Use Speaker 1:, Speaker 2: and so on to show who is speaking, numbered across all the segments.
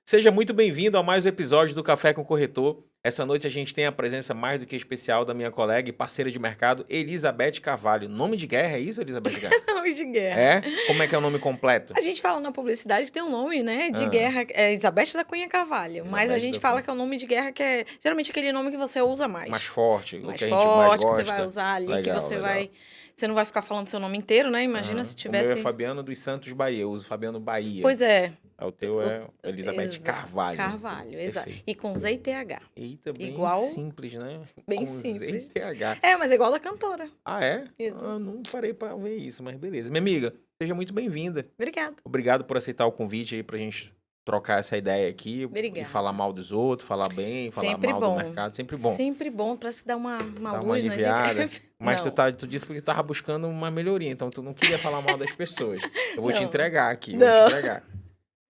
Speaker 1: Seja muito bem-vindo a mais um episódio do Café com o Corretor. Essa noite a gente tem a presença mais do que especial da minha colega e parceira de mercado, Elizabeth Carvalho. Nome de guerra, é isso, Elizabeth Carvalho?
Speaker 2: Nome de guerra.
Speaker 1: É? Como é que é o nome completo?
Speaker 2: A gente fala na publicidade que tem um nome, né, de
Speaker 1: Ah.
Speaker 2: guerra, é Elizabeth da Cunha Carvalho, mas a
Speaker 1: Elizabeth
Speaker 2: gente
Speaker 1: da
Speaker 2: fala
Speaker 1: Cunha.
Speaker 2: que é o nome de guerra que é geralmente aquele nome que você usa mais.
Speaker 1: Mais forte, o
Speaker 2: Mais
Speaker 1: que a gente mais
Speaker 2: forte, que você vai
Speaker 1: gosta.
Speaker 2: usar ali, que
Speaker 1: Legal,
Speaker 2: você
Speaker 1: legal.
Speaker 2: vai... Você não vai ficar falando seu nome inteiro, né? Imagina se
Speaker 1: O meu é
Speaker 2: tivesse...
Speaker 1: Fabiano dos Santos Bahia, eu uso Fabiano Bahia.
Speaker 2: Pois é.
Speaker 1: O teu é Elizabeth Carvalho.
Speaker 2: Carvalho, exato.
Speaker 1: Perfeito.
Speaker 2: E com Z e TH.
Speaker 1: Eita, bem
Speaker 2: Igual-
Speaker 1: simples, né?
Speaker 2: bem
Speaker 1: com
Speaker 2: simples.
Speaker 1: Z e TH.
Speaker 2: É, mas é igual a cantora.
Speaker 1: Ah, é?
Speaker 2: Isso.
Speaker 1: Eu não parei pra ver isso, mas beleza. Minha amiga, seja muito bem-vinda.
Speaker 2: Obrigada.
Speaker 1: Obrigado por aceitar o convite aí pra gente trocar essa ideia aqui.
Speaker 2: Obrigada.
Speaker 1: E falar mal dos outros, falar bem, falar
Speaker 2: Sempre
Speaker 1: mal
Speaker 2: bom.
Speaker 1: do mercado. Sempre bom.
Speaker 2: Sempre bom pra se dar uma
Speaker 1: Dar uma
Speaker 2: luz, né,
Speaker 1: aliviada.
Speaker 2: gente?
Speaker 1: Mas
Speaker 2: Não.
Speaker 1: tu disse porque tu tava buscando uma melhoria, então tu não queria falar mal das pessoas. Eu vou te
Speaker 2: Não.
Speaker 1: entregar aqui,
Speaker 2: Não.
Speaker 1: vou te entregar.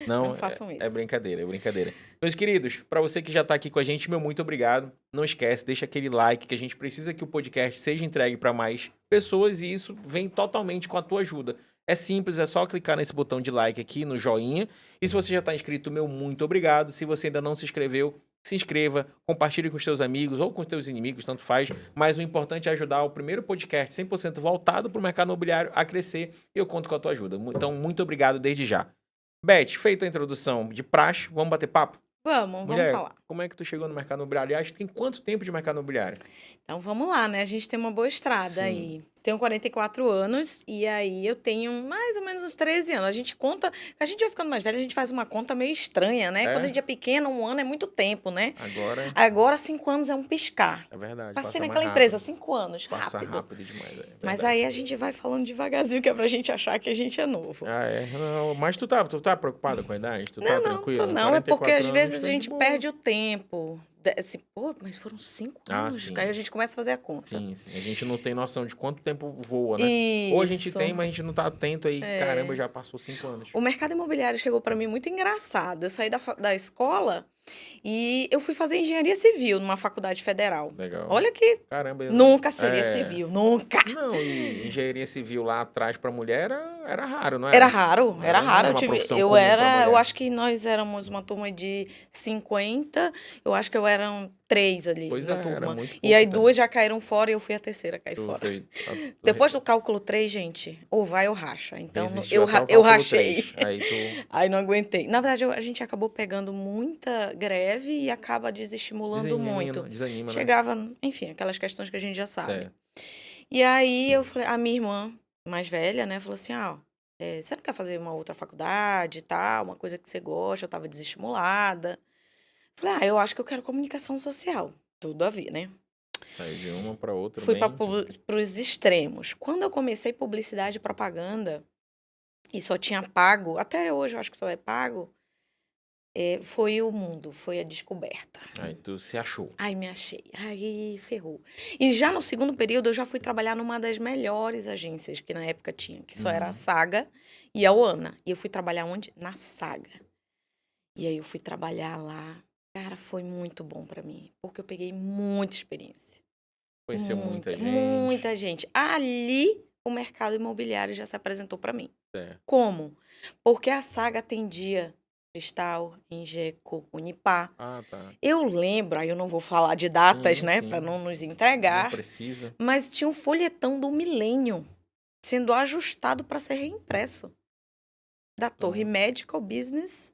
Speaker 2: Não façam
Speaker 1: É
Speaker 2: isso.
Speaker 1: brincadeira, é brincadeira. Meus queridos, pra você que já tá aqui com a gente, meu muito obrigado. Não esquece, deixa aquele like, que a gente precisa que o podcast seja entregue pra mais pessoas e isso vem totalmente com a tua ajuda. É simples, é só clicar nesse botão de like aqui, no joinha. E se você já tá inscrito, meu muito obrigado. Se você ainda não se inscreveu, se inscreva, compartilhe com os teus amigos ou com os teus inimigos, tanto faz. Mas o importante é ajudar o primeiro podcast 100% voltado para o mercado imobiliário a crescer e eu conto com a tua ajuda. Então, muito obrigado desde já. Beth, feita a introdução de praxe, vamos bater papo?
Speaker 2: Vamos
Speaker 1: Mulher,
Speaker 2: falar.
Speaker 1: como é que tu chegou no mercado imobiliário? Aliás, tem quanto tempo de mercado imobiliário?
Speaker 2: Então vamos lá, né? A gente tem uma boa estrada
Speaker 1: Sim.
Speaker 2: aí. Tenho 44 anos e aí eu tenho mais ou menos uns 13 anos. A gente conta, a gente vai ficando mais velha, a gente faz uma conta meio estranha, né?
Speaker 1: É?
Speaker 2: Quando a gente é pequeno, um ano é muito tempo, né?
Speaker 1: Agora,
Speaker 2: 5 anos é um piscar.
Speaker 1: é verdade.
Speaker 2: Passei
Speaker 1: passa mais
Speaker 2: naquela
Speaker 1: rápido.
Speaker 2: empresa 5 anos,
Speaker 1: Passa
Speaker 2: rápido.
Speaker 1: rápido demais. É
Speaker 2: Mas
Speaker 1: verdade.
Speaker 2: aí a gente vai falando devagarzinho, que é pra gente achar que a gente é novo.
Speaker 1: Ah, é? Não, mas tu tá preocupada com a idade? Tu tá
Speaker 2: Não,
Speaker 1: tranquila?
Speaker 2: não, é porque
Speaker 1: 44
Speaker 2: às
Speaker 1: anos,
Speaker 2: vezes
Speaker 1: tá
Speaker 2: a
Speaker 1: de
Speaker 2: gente
Speaker 1: boa.
Speaker 2: perde o tempo. Assim, pô, mas foram 5
Speaker 1: Ah,
Speaker 2: anos.
Speaker 1: sim.
Speaker 2: Aí a gente começa a fazer a conta.
Speaker 1: Sim, sim. A gente não tem noção de quanto tempo voa, né? Ou a gente
Speaker 2: Isso.
Speaker 1: tem, mas a gente não tá atento aí.
Speaker 2: É.
Speaker 1: Caramba, já passou 5 anos.
Speaker 2: O mercado imobiliário chegou para mim muito engraçado. Eu saí da escola e eu fui fazer engenharia civil numa faculdade federal.
Speaker 1: Legal.
Speaker 2: Olha que
Speaker 1: Caramba.
Speaker 2: nunca seria
Speaker 1: É.
Speaker 2: civil, nunca.
Speaker 1: Não, e engenharia civil lá atrás pra mulher era raro, não
Speaker 2: Era raro,
Speaker 1: Não
Speaker 2: era
Speaker 1: era
Speaker 2: raro.
Speaker 1: uma profissão
Speaker 2: Eu
Speaker 1: comum pra mulher.
Speaker 2: eu acho que nós éramos uma turma de 50, eu acho que eu era 3 ali
Speaker 1: Pois
Speaker 2: na
Speaker 1: é,
Speaker 2: turma.
Speaker 1: era muito
Speaker 2: E aí
Speaker 1: pouco
Speaker 2: 2 já caíram fora e eu fui a terceira a cair
Speaker 1: tempo.
Speaker 2: fora.
Speaker 1: Tu
Speaker 2: Depois do cálculo 3, gente, ou vai ou racha. Então
Speaker 1: resistiu até o
Speaker 2: eu
Speaker 1: cálculo
Speaker 2: rachei.
Speaker 1: 3. Aí tu
Speaker 2: Aí não aguentei. Na verdade, a gente acabou pegando muita greve e acaba desestimulando muito.
Speaker 1: desanima, né?
Speaker 2: Chegava, enfim, aquelas questões que a gente já sabe.
Speaker 1: Certo.
Speaker 2: E aí eu falei, a minha irmã mais velha, né, falou assim: ó, você não quer fazer uma outra faculdade e tal, uma coisa que você gosta? Eu tava desestimulada. Falei, eu acho que eu quero comunicação social. Tudo a ver, né?
Speaker 1: Saiu de uma pra outra
Speaker 2: Fui
Speaker 1: bem...
Speaker 2: para os extremos. Quando eu comecei publicidade e propaganda, e só tinha pago, até hoje eu acho que só é pago, foi o mundo, foi a descoberta.
Speaker 1: Aí tu se achou.
Speaker 2: Aí me achei, aí ferrou. E já no segundo período eu já fui trabalhar numa das melhores agências que na época tinha, que só era a Saga e a Oana. E eu fui trabalhar onde? Na Saga. E aí eu fui trabalhar lá. Cara, foi muito bom pra mim, porque eu peguei muita experiência.
Speaker 1: Conheceu muita gente.
Speaker 2: Muita gente. Ali o mercado imobiliário já se apresentou pra mim.
Speaker 1: Certo.
Speaker 2: Como? Porque a Saga atendia Cristal, Ingeco, Unipar.
Speaker 1: Ah, tá.
Speaker 2: Eu lembro, aí eu não vou falar de datas,
Speaker 1: Sim,
Speaker 2: né,
Speaker 1: sim.
Speaker 2: para não nos
Speaker 1: Não
Speaker 2: entregar,
Speaker 1: precisa.
Speaker 2: mas tinha um folhetão do Milênio sendo ajustado para ser reimpresso. Da Torre Medical Business.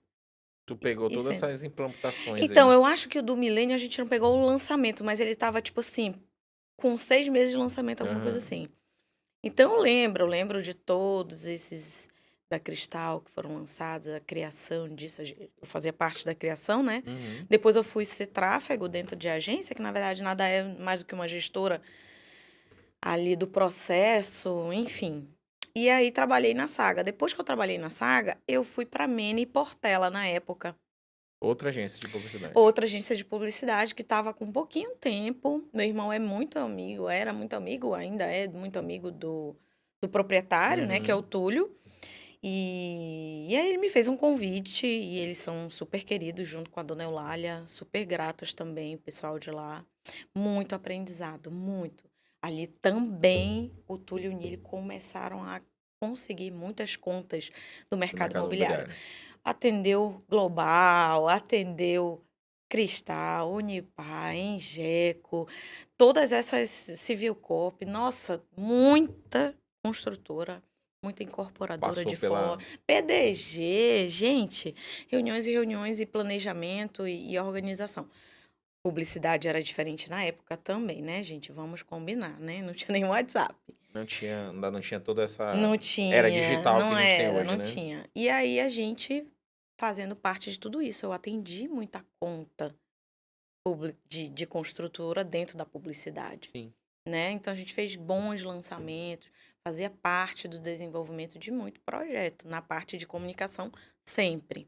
Speaker 1: Tu pegou
Speaker 2: E
Speaker 1: todas
Speaker 2: sendo.
Speaker 1: essas implantações
Speaker 2: Então,
Speaker 1: aí.
Speaker 2: eu acho que o do Milênio a gente não pegou o lançamento, mas ele tava, tipo assim, com 6 meses de lançamento, alguma coisa assim. Então, eu lembro de todos esses da Cristal que foram lançados, a criação disso. Eu fazia parte da criação, né?
Speaker 1: Uhum.
Speaker 2: Depois eu fui ser tráfego dentro de agência, que na verdade nada é mais do que uma gestora ali do processo, enfim. E aí trabalhei na Saga. Depois que eu trabalhei na Saga, eu fui para Mene e Portela na época.
Speaker 1: Outra agência de publicidade.
Speaker 2: Outra agência de publicidade que estava com pouquinho tempo. Meu irmão é muito amigo, era muito amigo, ainda é muito amigo do proprietário, né, que é o Túlio. E aí ele me fez um convite e eles são super queridos junto com a dona Eulália, super gratos também, o pessoal de lá. Muito aprendizado, muito. Ali também o Túlio e o Nili começaram a conseguir muitas contas do mercado imobiliário. atendeu Global, atendeu Cristal, Unipar, Engeco, todas essas Civil Corp. Nossa, muita construtora, muita incorporadora
Speaker 1: Passou
Speaker 2: de fora.
Speaker 1: pela...
Speaker 2: PDG, gente, reuniões e reuniões e planejamento e organização. Publicidade era diferente na época também, né, gente? Vamos combinar, né? Não tinha nenhum WhatsApp.
Speaker 1: Ainda não tinha toda essa
Speaker 2: Não
Speaker 1: era
Speaker 2: tinha,
Speaker 1: digital que
Speaker 2: não
Speaker 1: a gente tem
Speaker 2: era,
Speaker 1: hoje,
Speaker 2: não
Speaker 1: né?
Speaker 2: tinha. E aí a gente fazendo parte de tudo isso, eu atendi muita conta de construtora dentro da publicidade,
Speaker 1: Sim.
Speaker 2: né? Então a gente fez bons lançamentos, fazia parte do desenvolvimento de muito projeto, na parte de comunicação sempre.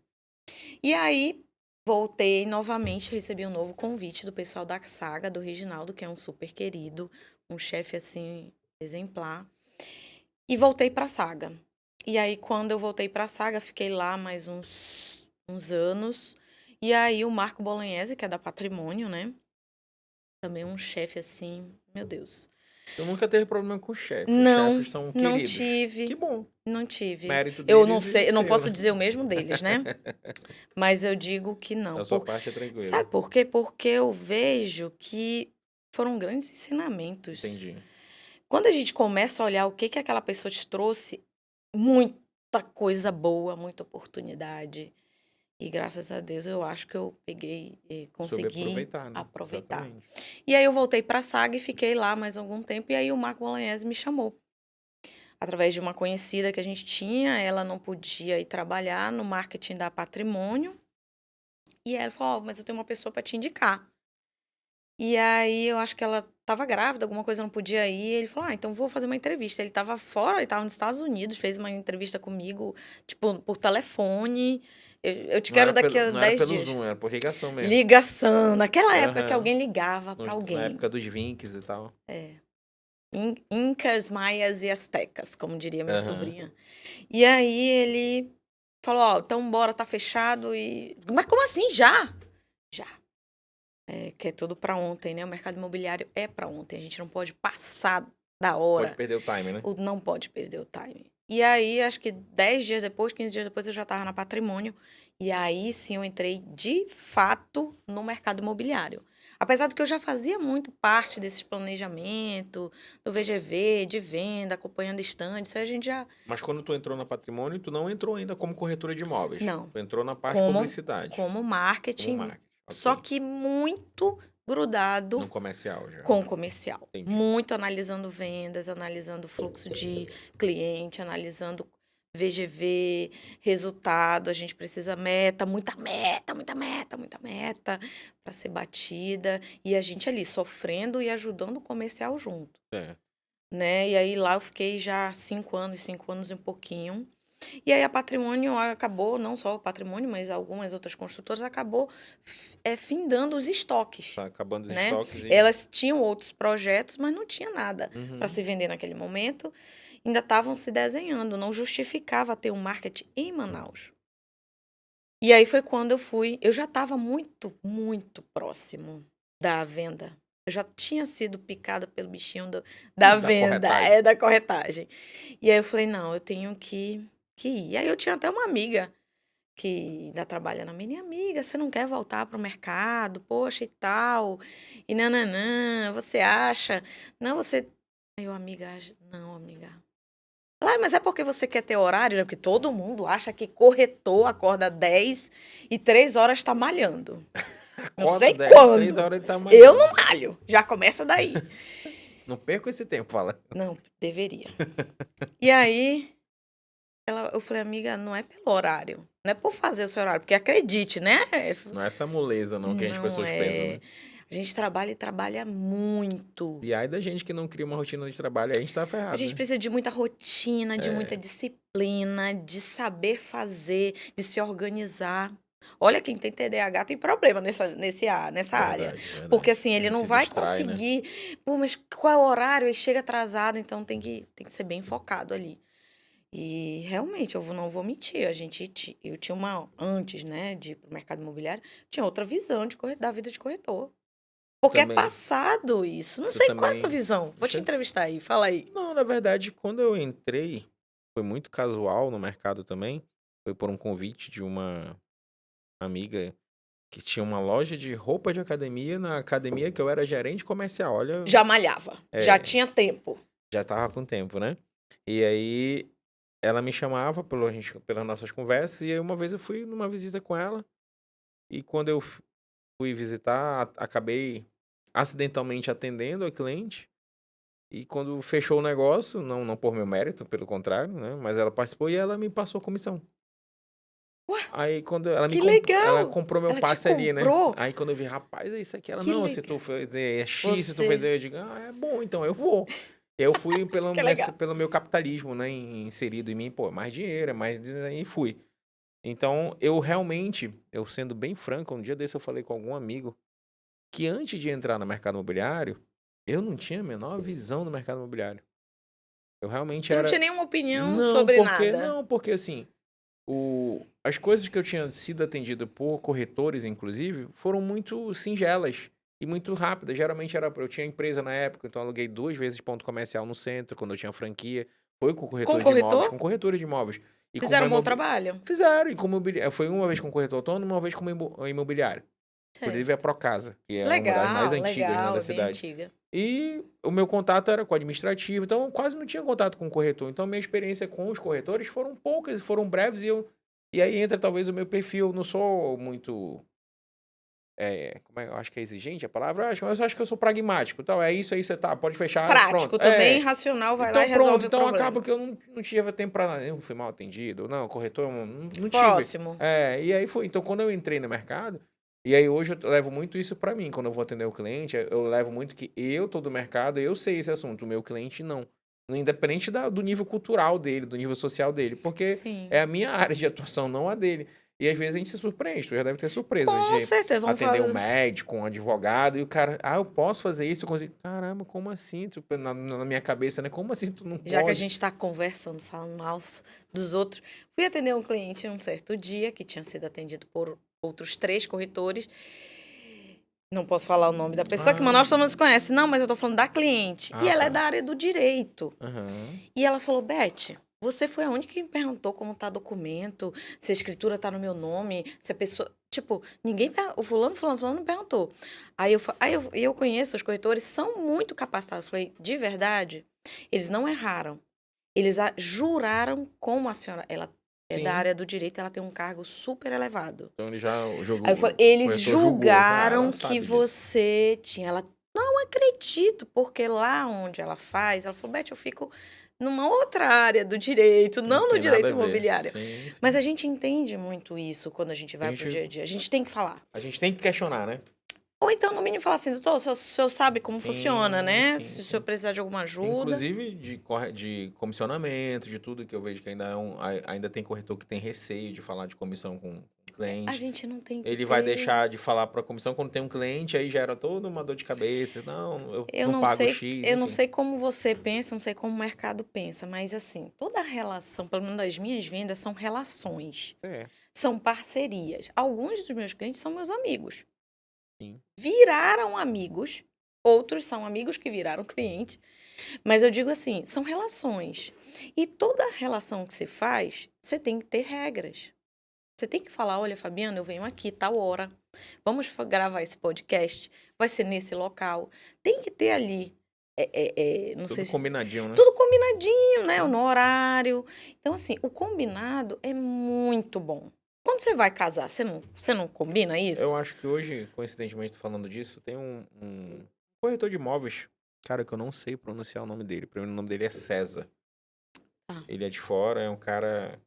Speaker 2: E aí voltei novamente, recebi um novo convite do pessoal da Saga, do Reginaldo, que é um super querido, um chefe assim exemplar. E voltei pra Saga. E aí, quando eu voltei pra Saga, fiquei lá mais uns anos. E aí, o Marco Bolognese, que é da Patrimônio, né? Também um chefe assim, meu Deus.
Speaker 1: Eu nunca teve problema com chefe. Os
Speaker 2: Não,
Speaker 1: chefes são
Speaker 2: não
Speaker 1: queridos.
Speaker 2: tive.
Speaker 1: Que bom.
Speaker 2: Não tive.
Speaker 1: Mérito
Speaker 2: Eu não
Speaker 1: deles e
Speaker 2: sei, eu não
Speaker 1: seu,
Speaker 2: posso
Speaker 1: né?
Speaker 2: dizer o mesmo deles, né? Mas eu digo que não.
Speaker 1: Da sua parte é tranquilo.
Speaker 2: Sabe por quê? Porque eu vejo que foram grandes ensinamentos.
Speaker 1: Entendi.
Speaker 2: Quando a gente começa a olhar o que aquela pessoa te trouxe, muita coisa boa, muita oportunidade. E graças a Deus eu acho que eu peguei e
Speaker 1: Soube
Speaker 2: consegui
Speaker 1: aproveitar, né?
Speaker 2: aproveitar.
Speaker 1: Exatamente.
Speaker 2: E aí eu voltei para a Saga e fiquei lá mais algum tempo. E aí o Marco Bolognese me chamou. Através de uma conhecida que a gente tinha, ela não podia ir trabalhar no marketing da Patrimônio. E aí ela falou, mas eu tenho uma pessoa para te indicar. E aí eu acho que ela estava grávida, alguma coisa não podia ir. Ele falou, então vou fazer uma entrevista. Ele estava fora, ele estava nos Estados Unidos, fez uma entrevista comigo, tipo, por telefone. Eu te quero daqui a
Speaker 1: Não era
Speaker 2: 10
Speaker 1: pelo
Speaker 2: dias.
Speaker 1: Zoom, era por ligação mesmo.
Speaker 2: Ligação, naquela época que
Speaker 1: Aham.
Speaker 2: alguém ligava para
Speaker 1: Na
Speaker 2: alguém.
Speaker 1: época dos Vinks e tal.
Speaker 2: É. Incas, maias e astecas, como diria minha
Speaker 1: Aham.
Speaker 2: sobrinha. E aí ele falou, então bora, tá fechado e... Mas como assim, já? Já. Que é tudo para ontem, né? O mercado imobiliário é para ontem. A gente não pode passar da hora.
Speaker 1: Pode perder o time, né?
Speaker 2: Não pode perder o time. E aí, acho que 10 dias depois, 15 dias depois, eu já estava na Patrimônio. E aí, sim, eu entrei de fato no mercado imobiliário. Apesar de que eu já fazia muito parte desse planejamento, do VGV, de venda, acompanhando estandes, isso aí a gente já...
Speaker 1: Mas quando tu entrou na Patrimônio, tu não entrou ainda como corretora de imóveis.
Speaker 2: Não.
Speaker 1: Tu entrou na parte de publicidade.
Speaker 2: Como marketing.
Speaker 1: Como marketing.
Speaker 2: Só
Speaker 1: Ok.
Speaker 2: que muito grudado
Speaker 1: No comercial já.
Speaker 2: com o comercial.
Speaker 1: Entendi.
Speaker 2: Muito analisando vendas, analisando fluxo de cliente, analisando VGV, resultado. A gente precisa muita meta para ser batida. E a gente ali sofrendo e ajudando o comercial junto.
Speaker 1: É.
Speaker 2: Né? E aí lá eu fiquei já 5 anos e um pouquinho. E aí a Patrimônio acabou, não só o Patrimônio, mas algumas outras construtoras, acabou findando os estoques.
Speaker 1: Tá acabando os
Speaker 2: né?
Speaker 1: estoques.
Speaker 2: Elas tinham outros projetos, mas não tinha nada
Speaker 1: Uhum.
Speaker 2: para se vender naquele momento. Ainda estavam se desenhando, não justificava ter um marketing em Manaus. E aí foi quando eu já estava muito, muito próximo da venda. Eu já tinha sido picada pelo bichinho da venda,
Speaker 1: corretagem.
Speaker 2: da corretagem. E aí eu falei, não, eu tenho que ir. E aí eu tinha até uma amiga que ainda trabalha na minha amiga, você não quer voltar para o mercado? Poxa, e tal. E nananã, você acha? Não, você... Aí eu, amiga, não, amiga. Mas é porque você quer ter horário, né? Porque todo mundo acha que corretor acorda 10 e 3 horas tá malhando. Não sei
Speaker 1: 10,
Speaker 2: quando.
Speaker 1: 3 horas ele tá malhando.
Speaker 2: Eu não malho. Já começa daí.
Speaker 1: Não perco esse tempo, fala.
Speaker 2: Não, deveria. E aí, eu falei, amiga, não é pelo horário. Não é por fazer o seu horário. Porque acredite, né?
Speaker 1: Não é essa moleza, não, que as pessoas pensam, né?
Speaker 2: A gente trabalha e trabalha muito.
Speaker 1: E aí da gente que não cria uma rotina de trabalho, aí a gente tá ferrado.
Speaker 2: A gente precisa de muita rotina, de
Speaker 1: É.
Speaker 2: muita disciplina, de saber fazer, de se organizar. Olha, quem tem TDAH tem problema nessa área.
Speaker 1: Verdade.
Speaker 2: Porque assim, ele não
Speaker 1: se
Speaker 2: vai
Speaker 1: distrai, né?
Speaker 2: conseguir. Pô, mas qual é o horário? Ele chega atrasado, então tem que ser bem focado ali. E realmente, eu não vou mentir, eu tinha antes, né, de ir pro mercado imobiliário, tinha outra visão da vida de corretor. Porque
Speaker 1: Também.
Speaker 2: é passado isso. Não
Speaker 1: Eu
Speaker 2: sei qual é a
Speaker 1: também.
Speaker 2: tua visão. Vou te entrevistar aí, fala aí.
Speaker 1: Não, na verdade, quando eu entrei, foi muito casual no mercado também. Foi por um convite de uma amiga que tinha uma loja de roupa de academia na academia que eu era gerente comercial. Olha,
Speaker 2: Já malhava, já
Speaker 1: é,
Speaker 2: tinha tempo.
Speaker 1: já tava com tempo, né? E aí ela me chamava pelas nossas conversas, e aí uma vez eu fui numa visita com ela, e quando eu fui visitar, acabei acidentalmente atendendo a cliente, e quando fechou o negócio, não por meu mérito, pelo contrário, né? Mas ela participou e ela me passou a comissão.
Speaker 2: Ué,
Speaker 1: Aí quando ela
Speaker 2: que
Speaker 1: ela
Speaker 2: legal!
Speaker 1: comprou meu
Speaker 2: Ela te
Speaker 1: passe ali, né?
Speaker 2: comprou?
Speaker 1: Aí quando eu vi, rapaz, é isso aqui. Ela,
Speaker 2: Que
Speaker 1: não, se tu
Speaker 2: legal.
Speaker 1: fez é X, se tu fez,
Speaker 2: Você
Speaker 1: eu digo, é bom, então eu vou. Eu fui
Speaker 2: que legal.
Speaker 1: pelo meu capitalismo, né? Inserido em mim, pô, mais dinheiro, e fui. Então, eu realmente, eu sendo bem franco, um dia desse eu falei com algum amigo que antes de entrar no mercado imobiliário, eu não tinha a menor visão do mercado imobiliário. Eu realmente
Speaker 2: Tu não tinha
Speaker 1: era.
Speaker 2: nenhuma opinião sobre nada?
Speaker 1: Não, porque assim, as coisas que eu tinha sido atendido por corretores, inclusive, foram muito singelas e muito rápidas. Geralmente eu tinha empresa na época, então eu aluguei 2 vezes ponto comercial no centro, quando eu tinha franquia. Foi com
Speaker 2: Com
Speaker 1: corretor de imóveis,
Speaker 2: corretor?
Speaker 1: com corretores de imóveis. E com uma
Speaker 2: Fizeram um bom trabalho?
Speaker 1: Fizeram, e com foi uma vez com corretor autônomo, uma vez com uma imobiliária. Inclusive a
Speaker 2: Certo.
Speaker 1: Procasa, que é uma das mais
Speaker 2: Legal,
Speaker 1: antigas, né,
Speaker 2: legal,
Speaker 1: da
Speaker 2: é bem
Speaker 1: cidade.
Speaker 2: antiga.
Speaker 1: E o meu contato era com o administrativo, então eu quase não tinha contato com o corretor. Então minha experiência com os corretores foram poucas, foram breves, e aí entra talvez o meu perfil. Eu não sou muito, como é, eu acho que é exigente a palavra, mas eu acho que eu sou pragmático. Então é isso aí, você tá, pode fechar, pronto.
Speaker 2: Prático também, racional, vai lá e
Speaker 1: Então pronto.
Speaker 2: resolve o
Speaker 1: Então acaba
Speaker 2: problema.
Speaker 1: que eu não tive tempo para, eu fui mal atendido, não, corretor, eu não tive.
Speaker 2: Próximo.
Speaker 1: E aí foi. Então quando eu entrei no mercado, e aí hoje eu levo muito isso para mim, quando eu vou atender o cliente, eu levo muito que eu tô do mercado, eu sei esse assunto, o meu cliente não. Independente do nível cultural dele, do nível social dele, porque é
Speaker 2: Sim.
Speaker 1: a minha área de atuação, não a dele. E às vezes a gente se surpreende, tu já deve ter surpresas
Speaker 2: Com
Speaker 1: de
Speaker 2: certeza, vamos
Speaker 1: atender um
Speaker 2: fazer.
Speaker 1: médico, um advogado, e o cara, eu posso fazer isso, eu consigo. Caramba, como assim? Tipo, na minha cabeça, né? Como assim tu não
Speaker 2: Já que a
Speaker 1: pode?
Speaker 2: gente está conversando, falando mal dos outros, fui atender um cliente um certo dia que tinha sido atendido por outros 3 corretores. Não posso falar o nome da pessoa, que
Speaker 1: Ah,
Speaker 2: Manaus todo mundo se conhece. Não, mas eu tô falando da cliente. E ela é
Speaker 1: tá.
Speaker 2: da área do direito.
Speaker 1: Aham.
Speaker 2: E ela falou, Beth, você foi a única que me perguntou como tá documento, se a escritura tá no meu nome, se a pessoa... Tipo, ninguém... O fulano me perguntou. Aí eu conheço os corretores, são muito capacitados. Eu falei, de verdade, eles não erraram. Eles juraram como a senhora... Ela é da
Speaker 1: Sim.
Speaker 2: área do direito, ela tem um cargo super elevado.
Speaker 1: Então ele já
Speaker 2: Aí eu falei,
Speaker 1: jogou, o
Speaker 2: eles
Speaker 1: corretor julgou, já ela
Speaker 2: julgaram que
Speaker 1: sabe disso.
Speaker 2: você tinha. Ela, não acredito, porque lá onde ela faz, ela falou, Beth, eu fico numa outra área do direito,
Speaker 1: Não
Speaker 2: não no
Speaker 1: tem nada
Speaker 2: direito
Speaker 1: a ver.
Speaker 2: imobiliário.
Speaker 1: Sim,
Speaker 2: Mas
Speaker 1: sim.
Speaker 2: a gente entende muito isso quando a gente
Speaker 1: A
Speaker 2: vai pro
Speaker 1: gente,
Speaker 2: dia a dia. A gente tem que falar.
Speaker 1: a gente tem que questionar, né?
Speaker 2: Ou então, no mínimo, falar assim, doutor, o senhor sabe como funciona,
Speaker 1: Sim,
Speaker 2: né?
Speaker 1: sim,
Speaker 2: Se o senhor
Speaker 1: sim.
Speaker 2: precisar de alguma ajuda.
Speaker 1: Inclusive de comissionamento, de tudo que eu vejo que ainda, ainda tem corretor que tem receio de falar de comissão com o
Speaker 2: A
Speaker 1: cliente.
Speaker 2: gente não tem que
Speaker 1: Ele vai
Speaker 2: ter.
Speaker 1: deixar de falar para a comissão quando tem um cliente, aí gera toda uma dor de cabeça. Não, eu
Speaker 2: Eu
Speaker 1: não
Speaker 2: não
Speaker 1: pago
Speaker 2: sei,
Speaker 1: X,
Speaker 2: eu não
Speaker 1: enfim.
Speaker 2: sei como você pensa, não sei como o mercado pensa, mas assim, toda relação, pelo menos das minhas vendas, são relações.
Speaker 1: É,
Speaker 2: São parcerias. Alguns dos meus clientes são meus amigos.
Speaker 1: sim.
Speaker 2: Viraram amigos, outros são amigos que viraram clientes, mas eu digo assim, são relações. E toda relação que você faz, você tem que ter regras. Você tem que falar, olha, Fabiana, eu venho aqui tal hora, vamos gravar esse podcast, vai ser nesse local. Tem que ter ali, não sei
Speaker 1: Tudo
Speaker 2: se...
Speaker 1: combinadinho, né?
Speaker 2: Tudo combinadinho, né?
Speaker 1: Sim.
Speaker 2: No horário. Então, assim, o combinado é muito bom. Quando você vai casar, você não combina
Speaker 1: Eu
Speaker 2: isso?
Speaker 1: acho que hoje, coincidentemente, tô falando disso, tem um corretor de imóveis, cara, que eu não sei pronunciar o nome dele. O primeiro nome dele é César.
Speaker 2: Ah,
Speaker 1: Ele é de fora, é um cara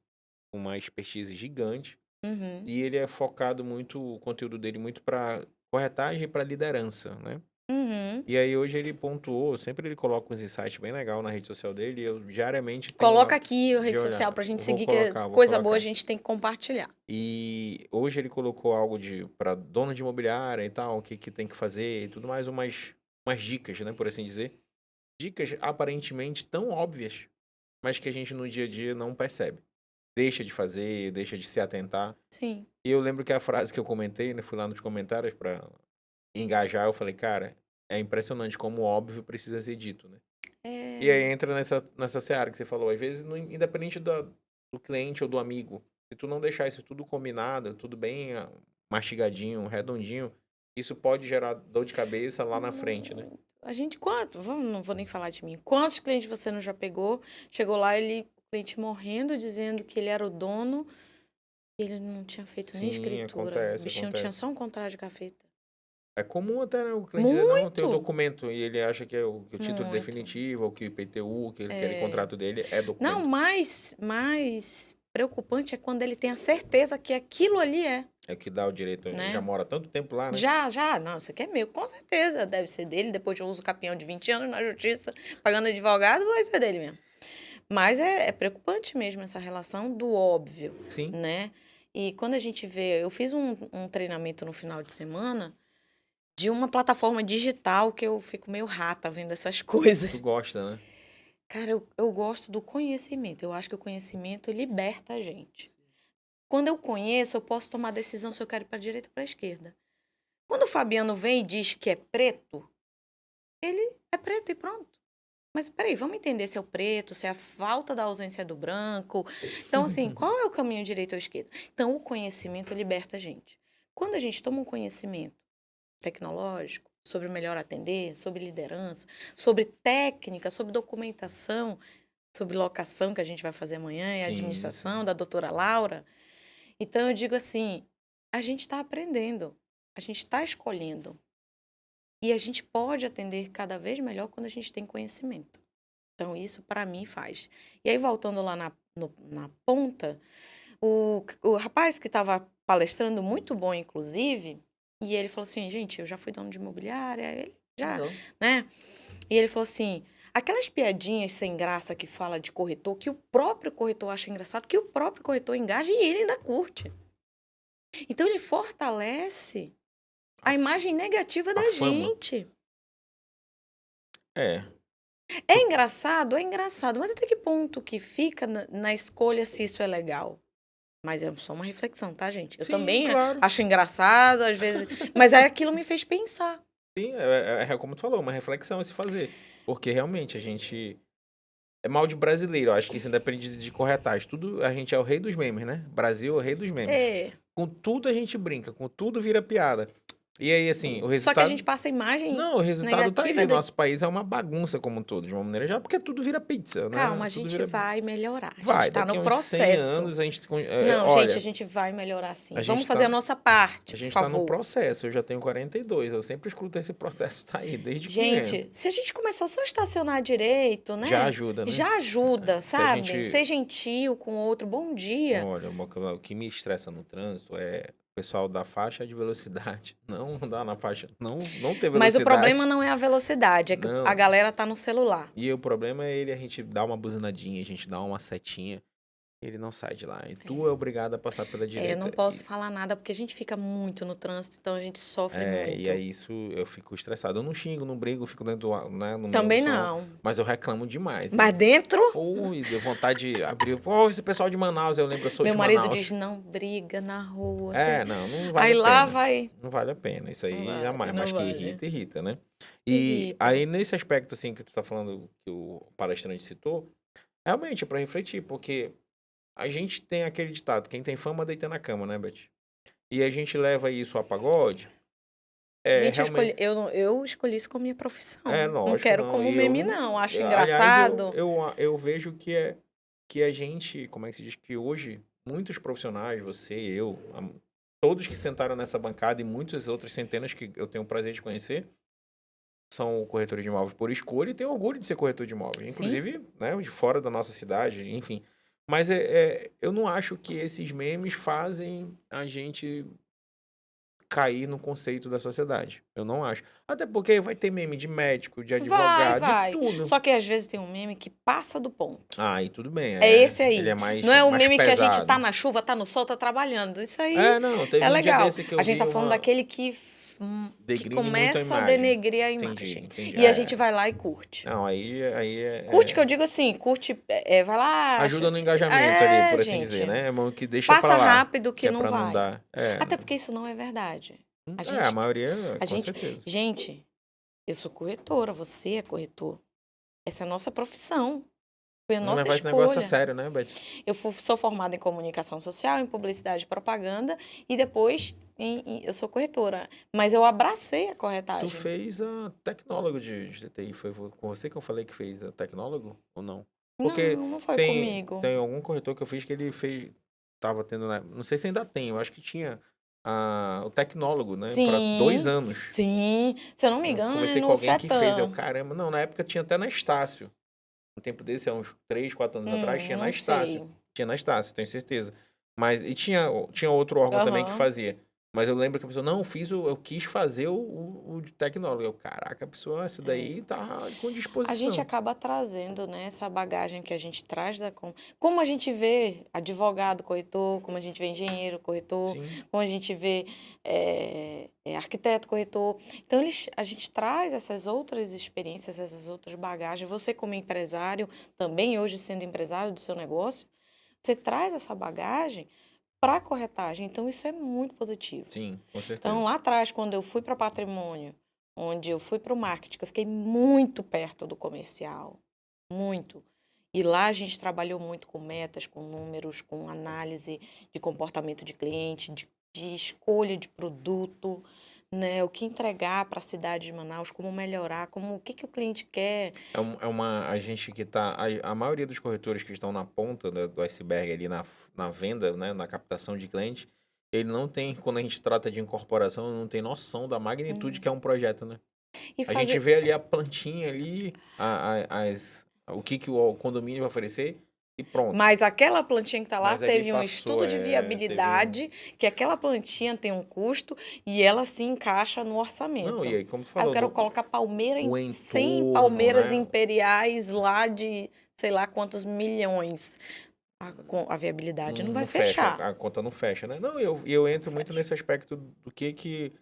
Speaker 1: com uma expertise gigante.
Speaker 2: uhum,
Speaker 1: E ele é focado muito, o conteúdo dele muito para corretagem e para liderança, né?
Speaker 2: uhum.
Speaker 1: E aí hoje ele pontuou, sempre ele coloca uns insights bem legal na rede social dele, e eu diariamente tenho o
Speaker 2: Coloca
Speaker 1: hábito
Speaker 2: aqui a
Speaker 1: de
Speaker 2: rede
Speaker 1: olhar.
Speaker 2: social pra gente
Speaker 1: Vou
Speaker 2: seguir, que
Speaker 1: colocar, vou
Speaker 2: coisa boa a
Speaker 1: colocar.
Speaker 2: gente tem que compartilhar.
Speaker 1: E hoje ele colocou algo de para dono de imobiliária e tal, o que tem que fazer e tudo mais, umas dicas, né, por assim dizer. Dicas aparentemente tão óbvias, mas que a gente no dia a dia não percebe. Deixa de fazer, deixa de se atentar.
Speaker 2: Sim.
Speaker 1: E eu lembro que a frase que eu comentei, né, fui lá nos comentários para engajar, eu falei, cara, é impressionante como o óbvio precisa ser dito, né? E aí
Speaker 2: É,
Speaker 1: entra nessa seara que você falou, às vezes, independente do cliente ou do amigo, Se tu não deixar isso tudo combinado, tudo bem mastigadinho, redondinho, isso pode gerar dor de cabeça lá na frente, né?
Speaker 2: A gente, não vou nem falar de mim. Quantos clientes você não já pegou? Chegou lá, o cliente morrendo, dizendo que ele era o dono, e ele não tinha feito nem
Speaker 1: Sim,
Speaker 2: escritura. O
Speaker 1: acontece,
Speaker 2: bichinho tinha
Speaker 1: acontece.
Speaker 2: só um contrato de gaveta.
Speaker 1: É comum até, né, o cliente dizer, não, tem o
Speaker 2: Muito!
Speaker 1: documento, e ele acha que é o título
Speaker 2: Muito.
Speaker 1: definitivo, ou que o IPTU, que aquele
Speaker 2: É.
Speaker 1: contrato dele é
Speaker 2: Não,
Speaker 1: documento.
Speaker 2: mais preocupante é quando ele tem a certeza que aquilo ali é,
Speaker 1: É que dá o direito, ele
Speaker 2: né?
Speaker 1: já mora há tanto tempo lá, né?
Speaker 2: Já, não, isso aqui é meu, com certeza, deve ser dele. Depois de eu uso capião de 20 anos na justiça, pagando advogado, vai ser dele mesmo. Mas é preocupante mesmo essa relação do óbvio,
Speaker 1: Sim,
Speaker 2: né? E quando a gente vê, eu fiz um treinamento no final de semana de uma plataforma digital que eu fico meio rata vendo essas coisas.
Speaker 1: tu gosta, né?
Speaker 2: Cara, eu gosto do conhecimento. Eu acho que o conhecimento liberta a gente. Quando eu conheço, eu posso tomar decisão se eu quero ir para a direita ou para a esquerda. Quando o Fabiano vem e diz que é preto, ele é preto e pronto. Mas peraí, vamos entender se é o preto, se é a falta da ausência do branco. Então, assim, qual é o caminho direito ou esquerdo? Então, o conhecimento liberta a gente. Quando a gente toma um conhecimento tecnológico sobre melhor atender, sobre liderança, sobre técnica, sobre documentação, sobre locação, que a gente vai fazer amanhã, e
Speaker 1: Sim,
Speaker 2: administração, da doutora Laura. Então, eu digo assim, a gente está aprendendo, a gente está escolhendo. E a gente pode atender cada vez melhor quando a gente tem conhecimento. Então, isso para mim faz. E aí, voltando lá na ponta, o rapaz que estava palestrando, muito bom, inclusive, e ele falou assim, gente, eu já fui dono de imobiliária, ele já,
Speaker 1: legal.
Speaker 2: né? E ele falou assim, aquelas piadinhas sem graça que fala de corretor, que o próprio corretor acha engraçado, que o próprio corretor engaja e ele ainda curte. Então, ele fortalece a imagem negativa da
Speaker 1: fama.
Speaker 2: gente.
Speaker 1: É,
Speaker 2: É engraçado, mas até que ponto que fica na escolha se isso é legal? Mas é só uma reflexão, tá, gente? Eu
Speaker 1: sim,
Speaker 2: também
Speaker 1: claro.
Speaker 2: acho engraçado, às vezes, mas aí aquilo me fez pensar.
Speaker 1: Sim, é como tu falou, uma reflexão a se fazer. Porque realmente a gente. É mal de brasileiro, eu acho que isso independe de corretagem. Tudo, a gente é o rei dos memes, né? Brasil é o rei dos memes.
Speaker 2: É,
Speaker 1: Com tudo a gente brinca, com tudo vira piada. E aí, assim, o
Speaker 2: só que a
Speaker 1: resultado.
Speaker 2: gente passa a imagem
Speaker 1: Não, o resultado tá aí.
Speaker 2: negativa.
Speaker 1: Nosso país é uma bagunça como um todo, de uma maneira geral, porque tudo vira pizza, né?
Speaker 2: Calma, a
Speaker 1: Tudo
Speaker 2: gente
Speaker 1: vira.
Speaker 2: vai melhorar. A
Speaker 1: Vai,
Speaker 2: gente tá
Speaker 1: daqui a
Speaker 2: no
Speaker 1: uns 100
Speaker 2: processo.
Speaker 1: anos a gente.
Speaker 2: Não,
Speaker 1: Olha,
Speaker 2: gente, a gente vai melhorar sim.
Speaker 1: a gente
Speaker 2: Vamos fazer
Speaker 1: tá-
Speaker 2: a nossa parte,
Speaker 1: a
Speaker 2: por
Speaker 1: gente tá no
Speaker 2: favor.
Speaker 1: processo. Eu já tenho 42, eu sempre escuto esse processo tá aí, desde que
Speaker 2: Gente, se a gente começar só a estacionar direito, né?
Speaker 1: já ajuda, né?
Speaker 2: Já ajuda,
Speaker 1: Se a
Speaker 2: sabe?
Speaker 1: gente.
Speaker 2: Ser gentil com o outro. Bom dia.
Speaker 1: Olha, o que me estressa no trânsito é o pessoal da faixa de velocidade. Não dá na faixa. Não ter
Speaker 2: Mas o problema
Speaker 1: velocidade.
Speaker 2: não é a velocidade, é que a
Speaker 1: Não.
Speaker 2: galera tá no celular.
Speaker 1: E o problema é a gente dá uma buzinadinha, a gente dá uma setinha, ele não sai de lá. E tu é obrigado a passar pela
Speaker 2: É, eu
Speaker 1: direita.
Speaker 2: não posso falar nada porque a gente fica muito no trânsito, então a gente sofre muito.
Speaker 1: E aí isso eu fico estressado. Eu não xingo, não brigo, eu fico dentro do, né, no
Speaker 2: Também
Speaker 1: meu som,
Speaker 2: não.
Speaker 1: mas eu reclamo demais.
Speaker 2: Mas dentro,
Speaker 1: Pô, e deu vontade de abrir. Pô, esse pessoal de Manaus, eu lembro, eu sou
Speaker 2: meu
Speaker 1: de
Speaker 2: marido
Speaker 1: Manaus.
Speaker 2: diz, não briga na rua.
Speaker 1: Não vale
Speaker 2: Aí
Speaker 1: a
Speaker 2: lá
Speaker 1: pena.
Speaker 2: vai.
Speaker 1: Não vale a pena. Isso aí
Speaker 2: Não
Speaker 1: jamais.
Speaker 2: vale,
Speaker 1: Mas
Speaker 2: não
Speaker 1: que
Speaker 2: vale.
Speaker 1: irrita, né? E
Speaker 2: Irrita.
Speaker 1: aí, nesse aspecto, assim, que tu tá falando, que o palestrante citou, realmente é pra refletir, porque a gente tem aquele ditado, quem tem fama deita na cama, né, Beth? E a gente leva isso a pagode.
Speaker 2: Gente,
Speaker 1: Realmente.
Speaker 2: eu escolhi isso como minha profissão. Não
Speaker 1: Lógico,
Speaker 2: quero
Speaker 1: não.
Speaker 2: como
Speaker 1: E
Speaker 2: meme, não. Acho
Speaker 1: aliás,
Speaker 2: engraçado.
Speaker 1: eu vejo que a gente, como é que se diz, que hoje, muitos profissionais, você, eu, todos que sentaram nessa bancada e muitas outras centenas que eu tenho o prazer de conhecer, são corretores de imóveis por escolha e têm orgulho de ser corretor de imóveis.
Speaker 2: Sim.
Speaker 1: Inclusive, né, de fora da nossa cidade, enfim. Mas eu não acho que esses memes fazem a gente cair no conceito da sociedade. Eu não acho. Até porque vai ter meme de médico, de advogado,
Speaker 2: Vai.
Speaker 1: de tudo.
Speaker 2: Só que às vezes tem um meme que passa do ponto.
Speaker 1: Aí tudo bem.
Speaker 2: É esse aí.
Speaker 1: Ele é mais
Speaker 2: Não é o
Speaker 1: mais
Speaker 2: meme que a gente tá
Speaker 1: pesado.
Speaker 2: na chuva, tá no sol, tá trabalhando. Isso aí
Speaker 1: Não, teve
Speaker 2: é
Speaker 1: um dia
Speaker 2: legal.
Speaker 1: desse que eu
Speaker 2: A gente
Speaker 1: vi
Speaker 2: tá falando
Speaker 1: uma...
Speaker 2: daquele que
Speaker 1: Degrine muito a
Speaker 2: começa a
Speaker 1: imagem.
Speaker 2: denegrir a
Speaker 1: Entendi,
Speaker 2: imagem.
Speaker 1: entendi.
Speaker 2: E a gente vai lá e curte.
Speaker 1: Não, aí
Speaker 2: Curte, que eu digo assim, curte, vai lá...
Speaker 1: ajuda no engajamento ali, por assim
Speaker 2: gente.
Speaker 1: dizer, né? É bom que deixa
Speaker 2: Passa
Speaker 1: pra lá.
Speaker 2: rápido que
Speaker 1: é
Speaker 2: não
Speaker 1: pra
Speaker 2: vai.
Speaker 1: não dar.
Speaker 2: Até porque isso não é verdade.
Speaker 1: A maioria, com
Speaker 2: gente,
Speaker 1: certeza.
Speaker 2: Gente, eu sou corretora, você é corretor. Essa é a nossa profissão. Foi a
Speaker 1: Não
Speaker 2: nossa
Speaker 1: levar esse negócio a
Speaker 2: escolha.
Speaker 1: sério, né, Beth?
Speaker 2: Sou formada em comunicação social, em publicidade e propaganda, e depois eu sou corretora. Mas eu abracei a
Speaker 1: Tu
Speaker 2: corretagem.
Speaker 1: fez a tecnólogo de TI. Foi com você que eu falei que fez a tecnólogo ou não? Porque
Speaker 2: Não foi
Speaker 1: tem,
Speaker 2: comigo.
Speaker 1: tem algum corretor que eu fiz que ele fez. Tava tendo. Não sei se ainda tem, eu acho que tinha o tecnólogo, né? Para 2
Speaker 2: Sim,
Speaker 1: anos.
Speaker 2: sim. Se eu não me
Speaker 1: Eu
Speaker 2: engano, é
Speaker 1: conversei com
Speaker 2: no
Speaker 1: alguém que fez. Eu,
Speaker 2: CETAM.
Speaker 1: caramba, não, na época tinha até na Estácio. Um tempo desse, há uns 3, 4 anos atrás, tinha na
Speaker 2: Não
Speaker 1: Estácio.
Speaker 2: sei.
Speaker 1: Tinha na Estácio, tenho certeza. Mas, e tinha outro órgão também que
Speaker 2: Aham.
Speaker 1: fazia. Mas eu lembro que a pessoa, não, eu quis fazer o de tecnólogo. Eu, caraca, a pessoa, essa daí tá com
Speaker 2: A gente
Speaker 1: disposição.
Speaker 2: acaba trazendo, né, essa bagagem que a gente traz como a gente vê advogado, corretor, como a gente vê engenheiro, corretor,
Speaker 1: Sim,
Speaker 2: como a gente vê arquiteto, corretor. Então, a gente traz essas outras experiências, essas outras bagagens. Você, como empresário, também hoje sendo empresário do seu negócio, você traz essa bagagem para a corretagem. Então, isso é muito positivo.
Speaker 1: sim, com
Speaker 2: Então,
Speaker 1: certeza.
Speaker 2: lá atrás, quando eu fui para patrimônio, onde eu fui para o marketing, que eu fiquei muito perto do comercial, muito. E lá a gente trabalhou muito com metas, com números, com análise de comportamento de cliente, de escolha de produto, né? O que entregar para a cidade de Manaus, como melhorar, o que o cliente quer.
Speaker 1: A gente que tá, a maioria dos corretores que estão na ponta do iceberg ali na venda, né, na captação de cliente, ele não tem, quando a gente trata de incorporação, não tem noção da magnitude que é um projeto, né?
Speaker 2: E
Speaker 1: A gente
Speaker 2: fazer.
Speaker 1: vê ali a plantinha ali, o que o condomínio vai oferecer e pronto.
Speaker 2: Mas aquela plantinha que está lá
Speaker 1: Mas ali
Speaker 2: teve um
Speaker 1: passou,
Speaker 2: estudo de
Speaker 1: teve um...
Speaker 2: viabilidade, que aquela plantinha tem um custo e ela se encaixa no
Speaker 1: Não, e
Speaker 2: orçamento.
Speaker 1: aí, como tu
Speaker 2: Aí eu
Speaker 1: falou,
Speaker 2: quero colocar
Speaker 1: o
Speaker 2: 100
Speaker 1: entorno,
Speaker 2: palmeiras
Speaker 1: né?
Speaker 2: imperiais lá de sei lá quantos milhões. A viabilidade não vai
Speaker 1: Não fecha,
Speaker 2: fechar.
Speaker 1: a conta não fecha, né? Não, eu
Speaker 2: Não
Speaker 1: entro muito
Speaker 2: fecha.
Speaker 1: nesse aspecto do que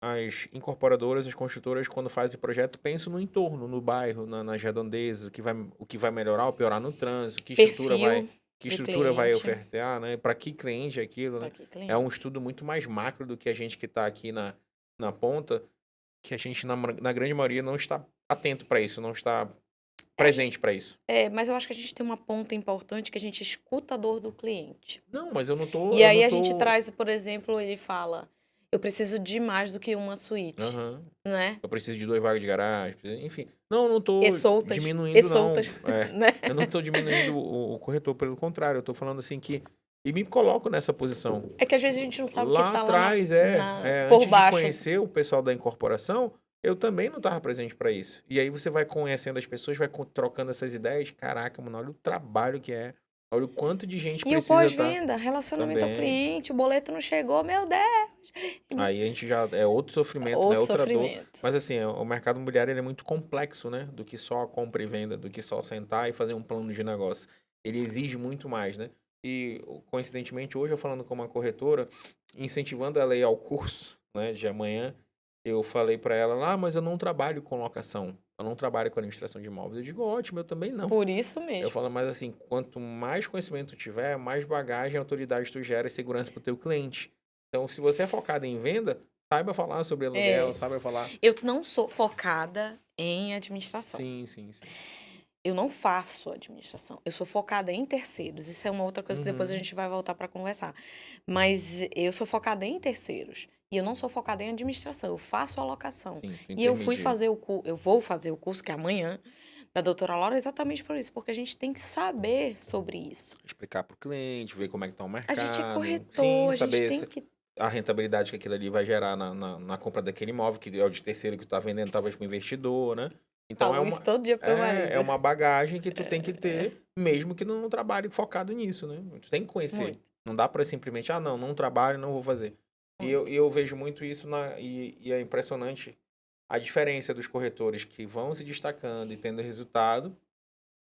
Speaker 1: as incorporadoras, as construtoras, quando fazem projeto, pensam no entorno, no bairro, nas redondezas, o que vai melhorar ou piorar no trânsito,
Speaker 2: Perfil
Speaker 1: que
Speaker 2: do
Speaker 1: estrutura vai
Speaker 2: cliente.
Speaker 1: ofertar, né? Para que cliente é aquilo,
Speaker 2: Para
Speaker 1: né?
Speaker 2: que
Speaker 1: É um
Speaker 2: cliente?
Speaker 1: estudo muito mais macro do que a gente que está aqui na ponta, que a gente, na grande maioria, não está atento para isso, não está
Speaker 2: É, a gen-
Speaker 1: presente para isso.
Speaker 2: mas eu acho que a gente tem uma ponta importante que a gente escuta a dor do cliente.
Speaker 1: Não, mas eu não tô,
Speaker 2: E
Speaker 1: eu
Speaker 2: aí
Speaker 1: não
Speaker 2: a gente
Speaker 1: tô.
Speaker 2: traz, por exemplo, ele fala, eu preciso de mais do que uma suíte,
Speaker 1: Aham.
Speaker 2: né?
Speaker 1: Eu preciso de 2 vagas de garagem, enfim. Não, eu não
Speaker 2: E
Speaker 1: tô
Speaker 2: soltas, e
Speaker 1: diminuindo, não.
Speaker 2: soltas, né?
Speaker 1: Eu não tô diminuindo o corretor, pelo contrário, eu tô falando assim que. E me coloco nessa posição.
Speaker 2: É que às vezes a gente não sabe o que
Speaker 1: Lá
Speaker 2: tá lá
Speaker 1: atrás,
Speaker 2: por
Speaker 1: antes de
Speaker 2: baixo.
Speaker 1: conhecer o pessoal da incorporação, eu também não estava presente para isso. E aí você vai conhecendo as pessoas, vai trocando essas ideias. Caraca, mano, olha o trabalho que é. Olha o quanto de gente
Speaker 2: E o
Speaker 1: precisa estar
Speaker 2: pós-venda, relacionamento ao
Speaker 1: também.
Speaker 2: cliente, o boleto não chegou, meu Deus!
Speaker 1: Aí a gente já é outro sofrimento, né?
Speaker 2: Outro
Speaker 1: Outra dor.
Speaker 2: sofrimento.
Speaker 1: Mas assim, o mercado imobiliário ele é muito complexo, né? Do que só a compra e venda, do que só sentar e fazer um plano de negócio. Ele exige muito mais, né? E coincidentemente, hoje eu falando com uma corretora, incentivando ela a ir ao curso, né, de amanhã, eu falei para ela, mas eu não trabalho com locação, eu não trabalho com administração de imóveis. Eu digo, ótimo, eu também não.
Speaker 2: Por isso
Speaker 1: Eu
Speaker 2: mesmo.
Speaker 1: falo, mas assim, quanto mais conhecimento tu tiver, mais bagagem e autoridade tu gera e segurança para o teu cliente. Então, se você é focado em venda, saiba falar sobre aluguel,
Speaker 2: É,
Speaker 1: saiba falar.
Speaker 2: eu não sou focada em administração.
Speaker 1: Sim, sim, sim.
Speaker 2: Eu não faço administração. Eu sou focada em terceiros. Isso é uma outra coisa que depois a gente vai voltar para conversar. Mas eu sou focada em terceiros. E eu não sou focada em administração. Eu faço alocação.
Speaker 1: Sim, tu
Speaker 2: E eu fui
Speaker 1: intermedia.
Speaker 2: fazer eu vou fazer o curso, que é amanhã, da doutora Laura, exatamente por isso. Porque a gente tem que saber sobre isso.
Speaker 1: Explicar para o cliente, ver como é que tá o
Speaker 2: A gente é
Speaker 1: mercado. Sim,
Speaker 2: corretor, a gente
Speaker 1: saber
Speaker 2: tem que...
Speaker 1: a rentabilidade que aquilo ali vai gerar na compra daquele imóvel, que é o de terceiro que tu tá vendendo, talvez para o investidor, né? Então
Speaker 2: Falo isso todo dia pro meu
Speaker 1: é
Speaker 2: marido.
Speaker 1: uma bagagem que tu tem que ter, mesmo que não trabalhe focado nisso, né? Tu tem que conhecer.
Speaker 2: Muito,
Speaker 1: Não dá para simplesmente, não trabalho, não vou fazer. E
Speaker 2: muito.
Speaker 1: eu vejo muito isso e é impressionante a diferença dos corretores que vão se destacando e tendo resultado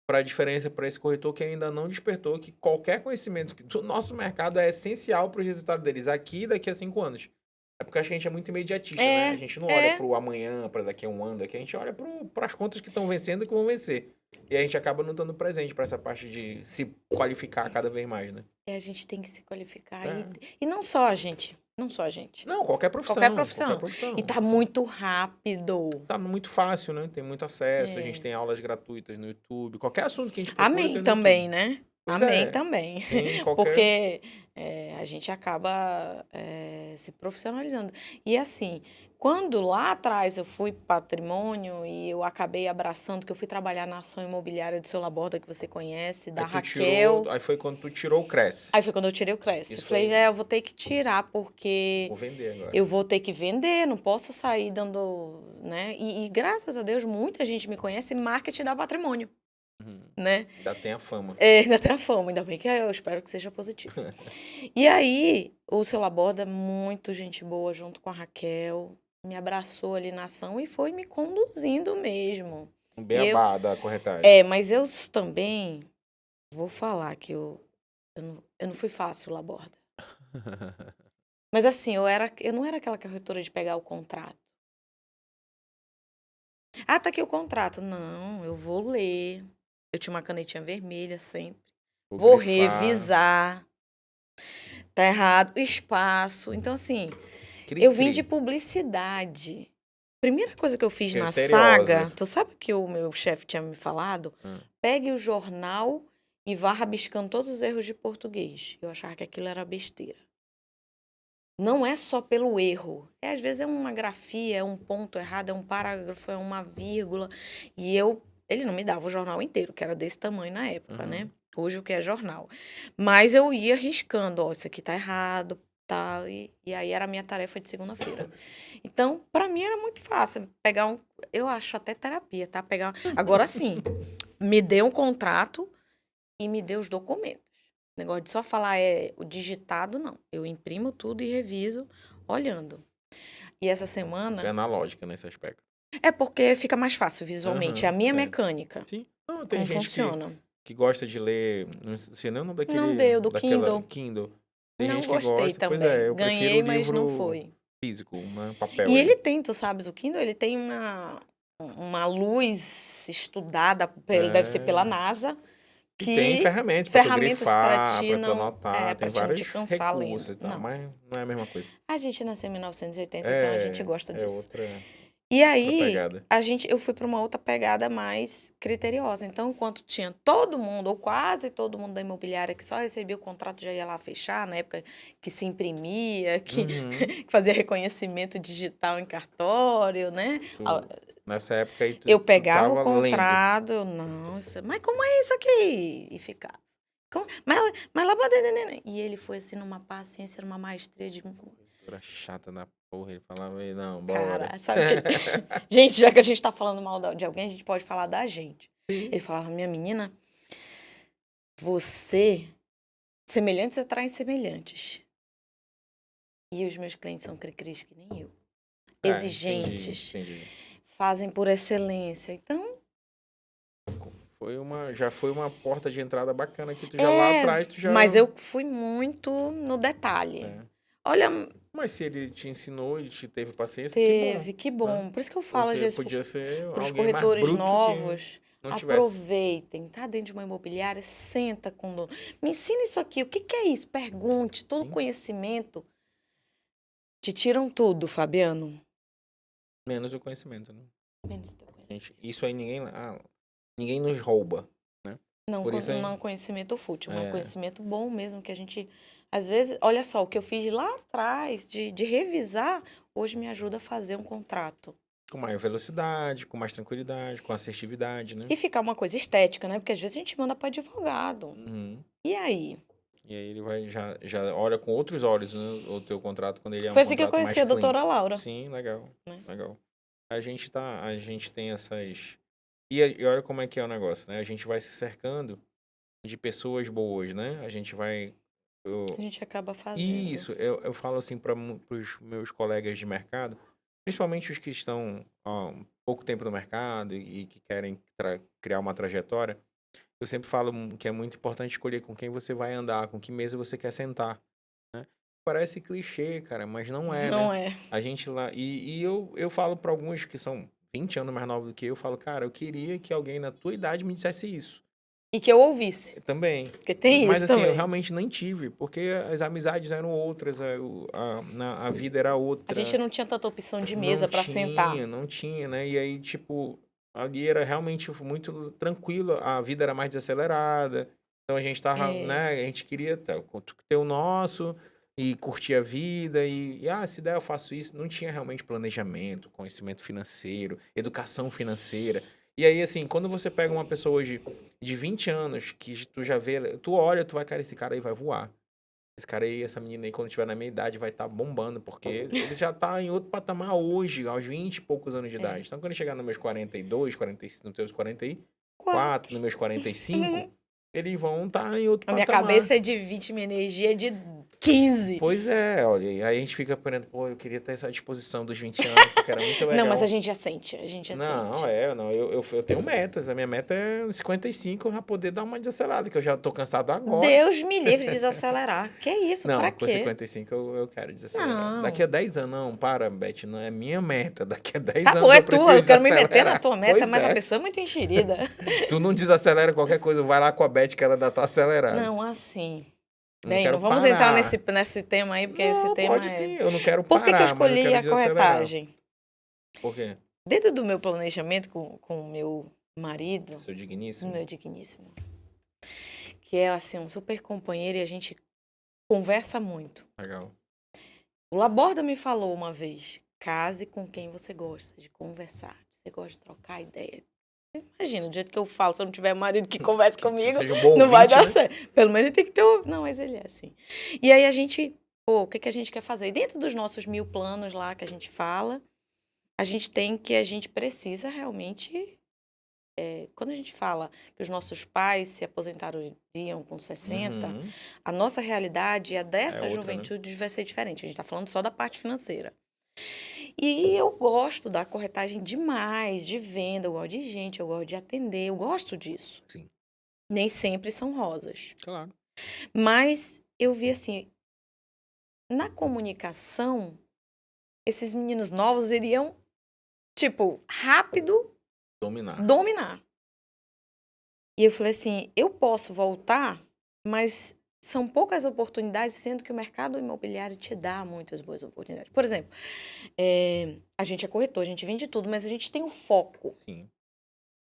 Speaker 1: para a diferença para esse corretor que ainda não despertou que qualquer conhecimento do nosso mercado é essencial para os resultados deles aqui e daqui a 5 anos. É porque a gente é muito imediatista, né? A gente não olha para o amanhã, para daqui a um ano, daqui a gente olha para as contas que estão vencendo e que vão vencer. E a gente acaba não estando presente para essa parte de se qualificar cada vez mais, né?
Speaker 2: A gente tem que se qualificar.
Speaker 1: É.
Speaker 2: E não só a gente. Não só a gente.
Speaker 1: Não, qualquer profissão.
Speaker 2: Qualquer profissão.
Speaker 1: Qualquer profissão.
Speaker 2: E tá muito rápido.
Speaker 1: Tá muito fácil, né? Tem muito acesso. A gente tem aulas gratuitas no YouTube. Qualquer assunto que a gente procura tem
Speaker 2: Amém
Speaker 1: no
Speaker 2: também,
Speaker 1: YouTube.
Speaker 2: né?
Speaker 1: Pois
Speaker 2: Amém
Speaker 1: é.
Speaker 2: também.
Speaker 1: Tem qualquer...
Speaker 2: Porque a gente acaba se profissionalizando. E assim, quando lá atrás eu fui patrimônio e eu acabei abraçando, que eu fui trabalhar na ação imobiliária do Seu Laborda, que você conhece, da
Speaker 1: Aí tu
Speaker 2: Raquel.
Speaker 1: Aí foi quando tu tirou o Cresce.
Speaker 2: Aí foi quando eu tirei o Cresce.
Speaker 1: Isso
Speaker 2: Eu falei,
Speaker 1: foi-
Speaker 2: eu vou ter que tirar, porque
Speaker 1: Vou vender agora.
Speaker 2: eu vou ter que vender, não posso sair dando, né? E graças a Deus, muita gente me conhece, marketing dá patrimônio,
Speaker 1: Uhum.
Speaker 2: né?
Speaker 1: Ainda tem a fama.
Speaker 2: Ainda tem a fama, ainda bem que eu espero que seja positivo. E aí, o Seu Laborda, muito gente boa, junto com a Raquel, me abraçou ali na ação e foi me conduzindo mesmo.
Speaker 1: Um beabá da corretagem.
Speaker 2: Mas eu também vou falar que eu não fui fácil, Laborda. Mas assim, eu não era aquela corretora de pegar o contrato. Ah, tá aqui o contrato. Não, eu vou ler. Eu tinha uma canetinha vermelha sempre. Vou
Speaker 1: grifar.
Speaker 2: revisar. Tá errado. Espaço. Então, assim,
Speaker 1: Cri,
Speaker 2: eu vim
Speaker 1: cri.
Speaker 2: de publicidade. Primeira coisa que eu fiz na
Speaker 1: Criteriosa.
Speaker 2: saga, tu sabe o que o meu chefe tinha me falado?
Speaker 1: Hum.
Speaker 2: Pegue o jornal e vá rabiscando todos os erros de português. Eu achava que aquilo era besteira. Não é só pelo erro. Às vezes é uma grafia, é um ponto errado, é um parágrafo, é uma vírgula. E ele não me dava o jornal inteiro, que era desse tamanho na época, né? Hoje o que é jornal. Mas eu ia riscando, ó, isso aqui tá errado, tá? E aí era a minha tarefa de segunda-feira. Então, para mim era muito fácil pegar eu acho até terapia, tá? Agora sim, me dê um contrato e me dê os documentos. Negócio de só falar o digitado, não. Eu imprimo tudo e reviso olhando. E essa semana...
Speaker 1: É analógica nesse aspecto.
Speaker 2: É porque fica mais fácil visualmente. É a minha mecânica.
Speaker 1: Sim. Não, tem
Speaker 2: Como
Speaker 1: gente
Speaker 2: funciona.
Speaker 1: que gosta de ler... Não sei nem o nome daquele...
Speaker 2: Não deu, do Kindle.
Speaker 1: Tem
Speaker 2: Não
Speaker 1: gente que
Speaker 2: gostei
Speaker 1: gosta.
Speaker 2: também.
Speaker 1: Pois é, eu
Speaker 2: Ganhei,
Speaker 1: prefiro o
Speaker 2: mas não
Speaker 1: livro
Speaker 2: foi.
Speaker 1: físico, um papel.
Speaker 2: E
Speaker 1: aí.
Speaker 2: ele tem, tu sabes, o Kindle, ele tem uma luz estudada, deve ser pela NASA,
Speaker 1: E
Speaker 2: que
Speaker 1: tem ferramentas pra tu
Speaker 2: ferramentas pra
Speaker 1: grifar,
Speaker 2: ti
Speaker 1: pra tu
Speaker 2: não...
Speaker 1: anotar.
Speaker 2: pra
Speaker 1: Tem
Speaker 2: ti não
Speaker 1: vários
Speaker 2: te cansar
Speaker 1: recursos
Speaker 2: lendo.
Speaker 1: e tal,
Speaker 2: Não.
Speaker 1: mas não é a mesma coisa.
Speaker 2: A gente nasceu em 1980, então a gente gosta
Speaker 1: É
Speaker 2: disso.
Speaker 1: outra
Speaker 2: E aí,
Speaker 1: pegada.
Speaker 2: eu fui para uma outra pegada mais criteriosa. Então, enquanto tinha todo mundo, ou quase todo mundo da imobiliária, que só recebia o contrato e já ia lá fechar, na época que se imprimia, que fazia reconhecimento digital em cartório, né?
Speaker 1: Nessa época aí
Speaker 2: Eu pegava
Speaker 1: tu
Speaker 2: o
Speaker 1: tava lendo.
Speaker 2: contrato, mas como é isso aqui? E ficava. Mas lá... E ele foi assim numa paciência, numa maestria de...
Speaker 1: Era chata na porra, ele falava, não, bora.
Speaker 2: Cara, sabe que... Gente, já que a gente tá falando mal de alguém, a gente pode falar da gente. Ele falava, minha menina, semelhantes atraem semelhantes. E os meus clientes são cri-cris que nem eu. Exigentes.
Speaker 1: Entendi.
Speaker 2: Fazem por excelência. Então...
Speaker 1: Já foi uma porta de entrada bacana que tu já lá atrás, tu já...
Speaker 2: Mas eu fui muito no detalhe. Olha...
Speaker 1: Mas se ele te ensinou e te teve paciência,
Speaker 2: que bom. Por isso que eu falo,
Speaker 1: porque
Speaker 2: às vezes,
Speaker 1: podia ser
Speaker 2: para os
Speaker 1: alguém mais
Speaker 2: corretores
Speaker 1: bruto
Speaker 2: novos,
Speaker 1: que não tivesse.
Speaker 2: aproveitem, tá dentro de uma imobiliária, senta com o dono. Me ensina isso aqui, o que é isso? Pergunte, todo conhecimento. Te tiram tudo, Fabiano.
Speaker 1: Menos o conhecimento, né?
Speaker 2: Menos o teu conhecimento.
Speaker 1: Isso aí ninguém nos rouba, né?
Speaker 2: Não,
Speaker 1: Por isso aí...
Speaker 2: não conhecimento fútil, mas conhecimento bom mesmo, que a gente... Às vezes, olha só, o que eu fiz lá atrás, de revisar, hoje me ajuda a fazer um contrato.
Speaker 1: Com mais velocidade, com mais tranquilidade, com assertividade, né?
Speaker 2: E ficar uma coisa estética, né? Porque às vezes a gente manda para advogado. E aí?
Speaker 1: E aí ele vai já olha com outros olhos, né, o teu contrato quando ele é um
Speaker 2: Foi
Speaker 1: contrato
Speaker 2: assim que eu conheci
Speaker 1: mais
Speaker 2: a doutora
Speaker 1: clean.
Speaker 2: Laura.
Speaker 1: Sim, legal,
Speaker 2: Né?
Speaker 1: legal. A gente tem essas... E olha como é que é o negócio, né? A gente vai se cercando de pessoas boas, né? A gente vai...
Speaker 2: A gente acaba fazendo.
Speaker 1: Isso, eu falo assim para os meus colegas de mercado, principalmente os que estão há um pouco tempo no mercado e que querem criar uma trajetória. Eu sempre falo que é muito importante escolher com quem você vai andar, com que mesa você quer sentar, né? Parece clichê, cara, mas não é,
Speaker 2: Não
Speaker 1: né?
Speaker 2: é.
Speaker 1: A gente lá... E eu falo para alguns que são 20 anos mais novos do que eu falo, cara, eu queria que alguém na tua idade me dissesse isso.
Speaker 2: E que eu ouvisse.
Speaker 1: Também.
Speaker 2: Porque tem
Speaker 1: Mas
Speaker 2: isso
Speaker 1: assim, eu
Speaker 2: também.
Speaker 1: realmente nem tive, porque as amizades eram outras, a vida era
Speaker 2: A
Speaker 1: outra.
Speaker 2: gente não tinha tanta opção de mesa pra sentar.
Speaker 1: Não tinha, né? E aí, tipo, ali era realmente muito tranquilo, a vida era mais desacelerada. Então a gente tava,
Speaker 2: É,
Speaker 1: né? A gente queria ter o nosso e curtir a vida se der eu faço isso. Não tinha realmente planejamento, conhecimento financeiro, educação financeira. E aí, assim, quando você pega uma pessoa hoje de 20 anos, que tu já vê, tu olha, tu vai, cara, esse cara aí vai voar. Esse cara aí, essa menina aí, quando tiver na minha idade, vai estar bombando, porque ele já tá em outro patamar hoje, aos 20 e poucos anos de idade. Então, quando eu chegar nos meus 42, 45, nos teus 44,
Speaker 2: 4.
Speaker 1: nos meus 45, eles vão estar em outro
Speaker 2: A minha
Speaker 1: patamar.
Speaker 2: cabeça é de 20, minha energia é de 15.
Speaker 1: Pois é, olha, e aí a gente fica pensando, pô, eu queria ter essa disposição dos 20 anos, porque era muito legal.
Speaker 2: Não, mas a gente já sente, a gente já
Speaker 1: Não,
Speaker 2: sente.
Speaker 1: eu tenho metas. A minha meta é nos 55 eu já poder dar uma desacelerada, que eu já tô cansado agora.
Speaker 2: Deus me livre de desacelerar. Que isso, pra
Speaker 1: Não, com
Speaker 2: quê?
Speaker 1: 55 eu quero desacelerar.
Speaker 2: Não.
Speaker 1: Daqui a 10 anos, não, para, Beth, não é minha meta. Daqui a 10
Speaker 2: Tá
Speaker 1: anos
Speaker 2: bom,
Speaker 1: eu
Speaker 2: é
Speaker 1: preciso
Speaker 2: tua, eu quero me meter
Speaker 1: desacelerar.
Speaker 2: na tua meta,
Speaker 1: Pois
Speaker 2: mas a
Speaker 1: é.
Speaker 2: pessoa é muito enxerida.
Speaker 1: Tu não desacelera qualquer coisa, vai lá com a Beth que ela dá tua acelerada.
Speaker 2: Não, assim.
Speaker 1: Eu
Speaker 2: Bem,
Speaker 1: quero
Speaker 2: não vamos
Speaker 1: parar.
Speaker 2: entrar nesse tema aí, porque esse
Speaker 1: Não,
Speaker 2: tema
Speaker 1: pode
Speaker 2: é...
Speaker 1: sim, eu não quero
Speaker 2: Por que
Speaker 1: parar,
Speaker 2: que eu
Speaker 1: mas eu
Speaker 2: escolhi
Speaker 1: quero
Speaker 2: a
Speaker 1: desacelerar.
Speaker 2: corretagem?
Speaker 1: Por quê?
Speaker 2: Dentro do meu planejamento com o meu marido,
Speaker 1: Sou
Speaker 2: o
Speaker 1: digníssimo.
Speaker 2: meu digníssimo, que é assim, um super companheiro e a gente conversa muito.
Speaker 1: Legal.
Speaker 2: O Laborda me falou uma vez, case com quem você gosta de conversar, você gosta de trocar ideia. Imagina, do jeito que eu falo, se eu não tiver marido que converse
Speaker 1: Que
Speaker 2: comigo,
Speaker 1: seja um bom
Speaker 2: não vai
Speaker 1: ouvinte,
Speaker 2: dar
Speaker 1: né?
Speaker 2: certo. Pelo menos ele tem que ter... Não, mas ele é assim. E aí a gente, pô, o que a gente quer fazer? E dentro dos nossos 1000 planos lá que a gente fala, a gente tem que a gente precisa realmente... quando a gente fala que os nossos pais se aposentariam com 60,
Speaker 1: Uhum.
Speaker 2: a nossa realidade, a dessa
Speaker 1: É outra, né?
Speaker 2: juventude, vai ser diferente. A gente está falando só da parte financeira. E eu gosto da corretagem demais, de venda, eu gosto de gente, eu gosto de atender, eu gosto disso.
Speaker 1: Sim.
Speaker 2: Nem sempre são rosas.
Speaker 1: Claro.
Speaker 2: Mas eu vi assim, na comunicação, esses meninos novos iriam, tipo, rápido
Speaker 1: Dominar.
Speaker 2: dominar. E eu falei assim, eu posso voltar, mas são poucas oportunidades, sendo que o mercado imobiliário te dá muitas boas oportunidades. Por exemplo, a gente é corretor, a gente vende tudo, mas a gente tem um foco,
Speaker 1: Sim.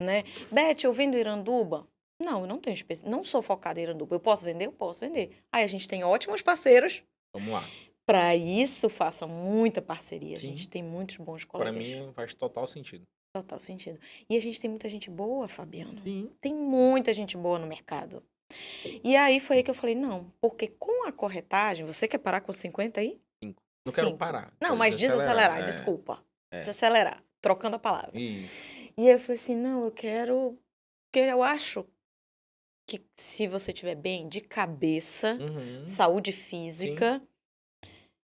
Speaker 2: né? Beth, eu vendo Iranduba? Não, eu não tenho não sou focada em Iranduba. Eu posso vender? Eu posso vender. Aí a gente tem ótimos parceiros.
Speaker 1: Vamos lá.
Speaker 2: Para isso, faça muita parceria.
Speaker 1: Sim.
Speaker 2: A gente tem muitos bons
Speaker 1: Para
Speaker 2: colegas.
Speaker 1: mim faz total sentido.
Speaker 2: Total sentido. E a gente tem muita gente boa, Fabiano.
Speaker 1: Sim.
Speaker 2: Tem muita gente boa no mercado. E aí foi aí que eu falei, não, porque com a corretagem, você quer parar com 50 aí?
Speaker 1: Não quero
Speaker 2: 5.
Speaker 1: parar.
Speaker 2: Não,
Speaker 1: quero
Speaker 2: mas desacelerar,
Speaker 1: É.
Speaker 2: desculpa.
Speaker 1: É.
Speaker 2: Desacelerar, trocando a palavra.
Speaker 1: Isso.
Speaker 2: E aí eu falei assim, não, eu quero... Porque eu acho que se você estiver bem de cabeça,
Speaker 1: Uhum.
Speaker 2: saúde física,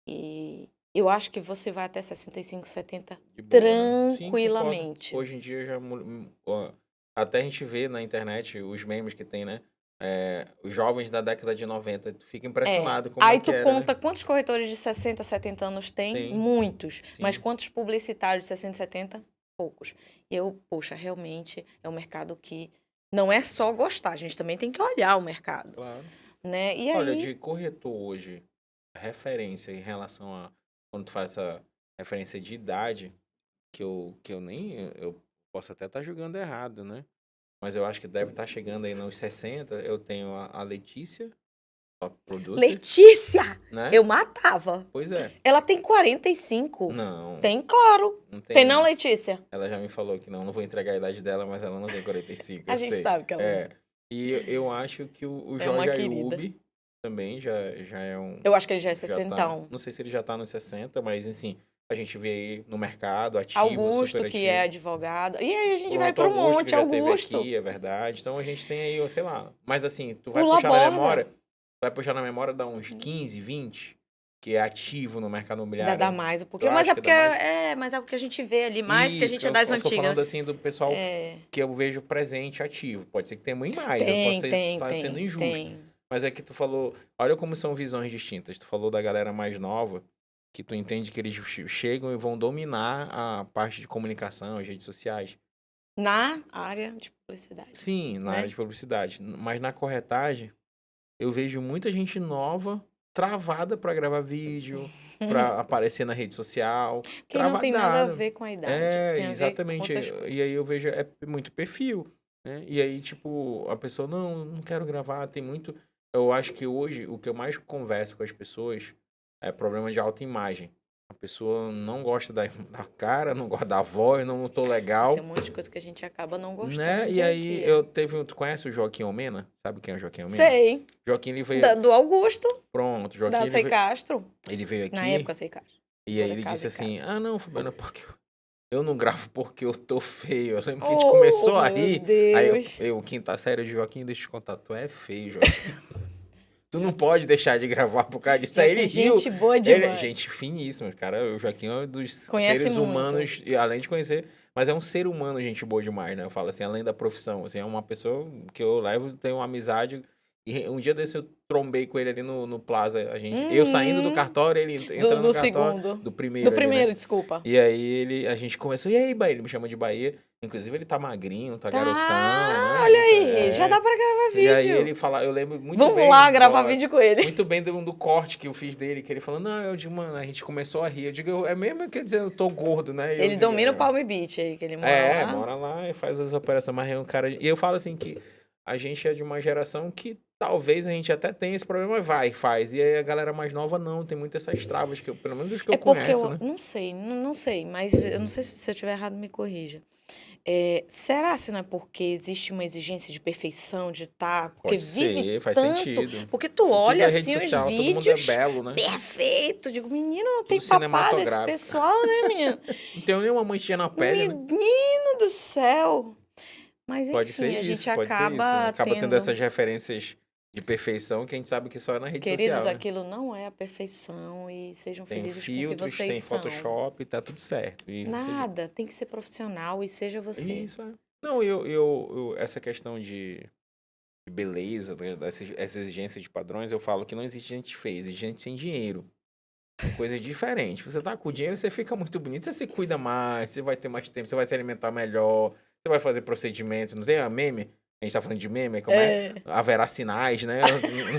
Speaker 2: e eu acho que você vai até 65, 70
Speaker 1: De boa, né? Sim,
Speaker 2: tranquilamente.
Speaker 1: concordo. Hoje em dia já até a gente vê na internet os memes que tem, né? Os jovens da década de 90, tu fica impressionado como
Speaker 2: Aí
Speaker 1: é que
Speaker 2: tu
Speaker 1: era,
Speaker 2: conta
Speaker 1: né?
Speaker 2: quantos corretores de 60, 70 anos tem?
Speaker 1: Tem.
Speaker 2: Muitos. Mas
Speaker 1: Sim.
Speaker 2: quantos publicitários de 60, 70? Poucos. E eu, poxa, realmente é um mercado que não é só gostar, a gente também tem que olhar o mercado,
Speaker 1: Claro.
Speaker 2: né? E
Speaker 1: Olha,
Speaker 2: aí,
Speaker 1: de corretor hoje, referência em relação a quando tu faz essa referência de idade, que eu nem eu posso até estar julgando errado, né? Mas eu acho que deve estar chegando aí nos 60. Eu tenho a Letícia, a producer,
Speaker 2: Letícia,
Speaker 1: né?
Speaker 2: eu matava.
Speaker 1: Pois é.
Speaker 2: Ela tem 45.
Speaker 1: Não,
Speaker 2: Tem, claro.
Speaker 1: não
Speaker 2: Tem
Speaker 1: não.
Speaker 2: não, Letícia?
Speaker 1: Ela já me falou que não vou entregar a idade dela, mas ela não tem 45,
Speaker 2: A
Speaker 1: eu
Speaker 2: gente
Speaker 1: sei.
Speaker 2: sabe que ela
Speaker 1: É. E eu acho que o
Speaker 2: é uma
Speaker 1: Jorge
Speaker 2: querida.
Speaker 1: Ayub também já é um...
Speaker 2: Eu acho que ele já é
Speaker 1: já
Speaker 2: 60.
Speaker 1: não sei se ele já tá nos 60, mas assim, a gente vê aí no mercado ativo,
Speaker 2: Augusto,
Speaker 1: super
Speaker 2: que
Speaker 1: ativo.
Speaker 2: é advogado. E aí a gente vai
Speaker 1: Pronto,
Speaker 2: pro
Speaker 1: Augusto,
Speaker 2: monte,
Speaker 1: que já teve
Speaker 2: Augusto.
Speaker 1: aqui, é verdade. Então a gente tem aí, sei lá. Mas assim, tu vai
Speaker 2: O
Speaker 1: puxar na
Speaker 2: Laborda.
Speaker 1: memória, vai puxar na memória dá uns 15, 20, que é ativo no mercado imobiliário.
Speaker 2: Ainda dá mais um pouquinho.
Speaker 1: Eu
Speaker 2: Mas
Speaker 1: acho
Speaker 2: é
Speaker 1: que
Speaker 2: porque
Speaker 1: dá mais.
Speaker 2: mas é porque a gente vê ali mais que a
Speaker 1: Isso,
Speaker 2: gente é das
Speaker 1: eu tô
Speaker 2: antigas.
Speaker 1: falando assim do pessoal
Speaker 2: É,
Speaker 1: que eu vejo presente ativo. Pode ser que tenha muito mais, eu posso estar sendo injusto.
Speaker 2: tem.
Speaker 1: Mas é que tu falou, olha como são visões distintas. Tu falou da galera mais nova, que tu entende que eles chegam e vão dominar a parte de comunicação, as redes sociais.
Speaker 2: Na área de publicidade,
Speaker 1: Sim, na
Speaker 2: né?
Speaker 1: área de publicidade. Mas na corretagem, eu vejo muita gente nova travada para gravar vídeo, para aparecer na rede social,
Speaker 2: Que não tem nada a
Speaker 1: travada.
Speaker 2: ver com a idade,
Speaker 1: É,
Speaker 2: tem a ver com
Speaker 1: exatamente.
Speaker 2: outras
Speaker 1: E
Speaker 2: coisas.
Speaker 1: aí eu vejo, é muito perfil, né? E aí, tipo, a pessoa, não quero gravar, tem muito. Eu acho que hoje o que eu mais converso com as pessoas é problema de autoimagem. A pessoa não gosta da cara, não gosta da voz, não tô
Speaker 2: Tem
Speaker 1: legal.
Speaker 2: um monte de coisa que a gente acaba não gostando no
Speaker 1: Né? E
Speaker 2: dia a
Speaker 1: aí
Speaker 2: dia.
Speaker 1: tu conhece o Joaquim Almena? Sabe quem é o Joaquim Almena?
Speaker 2: Sei,
Speaker 1: Joaquim, ele veio,
Speaker 2: do Augusto,
Speaker 1: pronto, Joaquim,
Speaker 2: da Sei Castro,
Speaker 1: ele veio
Speaker 2: na
Speaker 1: aqui,
Speaker 2: época Sei Castro.
Speaker 1: e aí
Speaker 2: Agora é
Speaker 1: ele
Speaker 2: Casa
Speaker 1: disse
Speaker 2: e
Speaker 1: assim,
Speaker 2: Casa.
Speaker 1: não, Fabiana, porque eu não gravo porque eu tô feio. Eu lembro que a gente
Speaker 2: Oh,
Speaker 1: começou a
Speaker 2: meu
Speaker 1: rir, aí
Speaker 2: Deus.
Speaker 1: quinta série, Joaquim, deixa eu te contar, tu é feio, Joaquim. Tu não pode deixar de gravar por causa disso. Aí ele
Speaker 2: Joaquim,
Speaker 1: riu.
Speaker 2: gente boa
Speaker 1: Ele,
Speaker 2: demais.
Speaker 1: gente finíssima, cara. O Joaquim é um dos
Speaker 2: Conhece
Speaker 1: seres
Speaker 2: muito.
Speaker 1: humanos, e além de conhecer, mas é um ser humano, gente boa demais, né? Eu falo assim, além da profissão. Assim, é uma pessoa que eu levo, tenho uma amizade. E um dia desse eu trombei com ele ali no Plaza. Eu saindo do cartório, ele entrando no
Speaker 2: Do
Speaker 1: cartório.
Speaker 2: segundo.
Speaker 1: Do
Speaker 2: Do
Speaker 1: primeiro ali, né?
Speaker 2: primeiro, desculpa.
Speaker 1: E aí a gente começou, e aí, Bahia? Ele me chama de Bahia. Inclusive, ele tá magrinho, tá
Speaker 2: Tá,
Speaker 1: garotão,
Speaker 2: olha
Speaker 1: né?
Speaker 2: aí, já dá pra gravar
Speaker 1: E aí
Speaker 2: vídeo.
Speaker 1: ele fala, eu lembro muito
Speaker 2: Vamos
Speaker 1: bem.
Speaker 2: lá gravar vídeo com ele.
Speaker 1: Muito bem do corte que eu fiz dele, que ele falou, não, eu digo, mano, a gente começou a rir. Eu digo, é mesmo, quer dizer, eu tô gordo, né? E eu
Speaker 2: Ele
Speaker 1: digo,
Speaker 2: domina o Palm Beach aí, que ele mora lá.
Speaker 1: mora lá e faz as operações, mas é um cara. E eu falo assim que a gente é de uma geração que talvez a gente até tenha esse problema, mas faz. E aí a galera mais nova não, tem muitas essas travas, que pelo menos os que eu
Speaker 2: Porque
Speaker 1: conheço,
Speaker 2: eu
Speaker 1: né?
Speaker 2: não sei, mas eu não sei se eu estiver errado, me corrija. Será se não é porque existe uma exigência de perfeição, de estar, porque
Speaker 1: Pode
Speaker 2: vive
Speaker 1: ser, faz
Speaker 2: tanto,
Speaker 1: sentido.
Speaker 2: porque tu
Speaker 1: Tudo
Speaker 2: olha
Speaker 1: é rede
Speaker 2: assim os
Speaker 1: social, todo mundo é
Speaker 2: vídeos,
Speaker 1: belo, né?
Speaker 2: perfeito, digo, menino, não tem
Speaker 1: Tudo
Speaker 2: papada esse
Speaker 1: cinematográfico.
Speaker 2: pessoal, né, menino?
Speaker 1: Não tem nenhuma manchinha na pele, né?
Speaker 2: Menino do céu. Mas
Speaker 1: Pode ser
Speaker 2: enfim, a gente
Speaker 1: isso, pode ser isso, né?
Speaker 2: acaba
Speaker 1: Acaba tendo
Speaker 2: tendo.
Speaker 1: essas referências de perfeição que a gente sabe que só é na rede
Speaker 2: Queridos,
Speaker 1: social, né?
Speaker 2: aquilo não é a perfeição e sejam
Speaker 1: Tem
Speaker 2: felizes com o que
Speaker 1: filtros,
Speaker 2: vocês
Speaker 1: tem
Speaker 2: são.
Speaker 1: Photoshop, tá tudo certo. E
Speaker 2: Nada, tem que ser profissional e seja você.
Speaker 1: isso é. Não, essa questão de beleza, né, essa exigência de padrões, eu falo que não existe gente feia, existe gente sem dinheiro. São coisas diferentes. Você tá com dinheiro, você fica muito bonito, você se cuida mais, você vai ter mais tempo, você vai se alimentar melhor, você vai fazer procedimento. Não tem a meme? A gente tá falando de meme, como é? Haverá sinais, né? Eu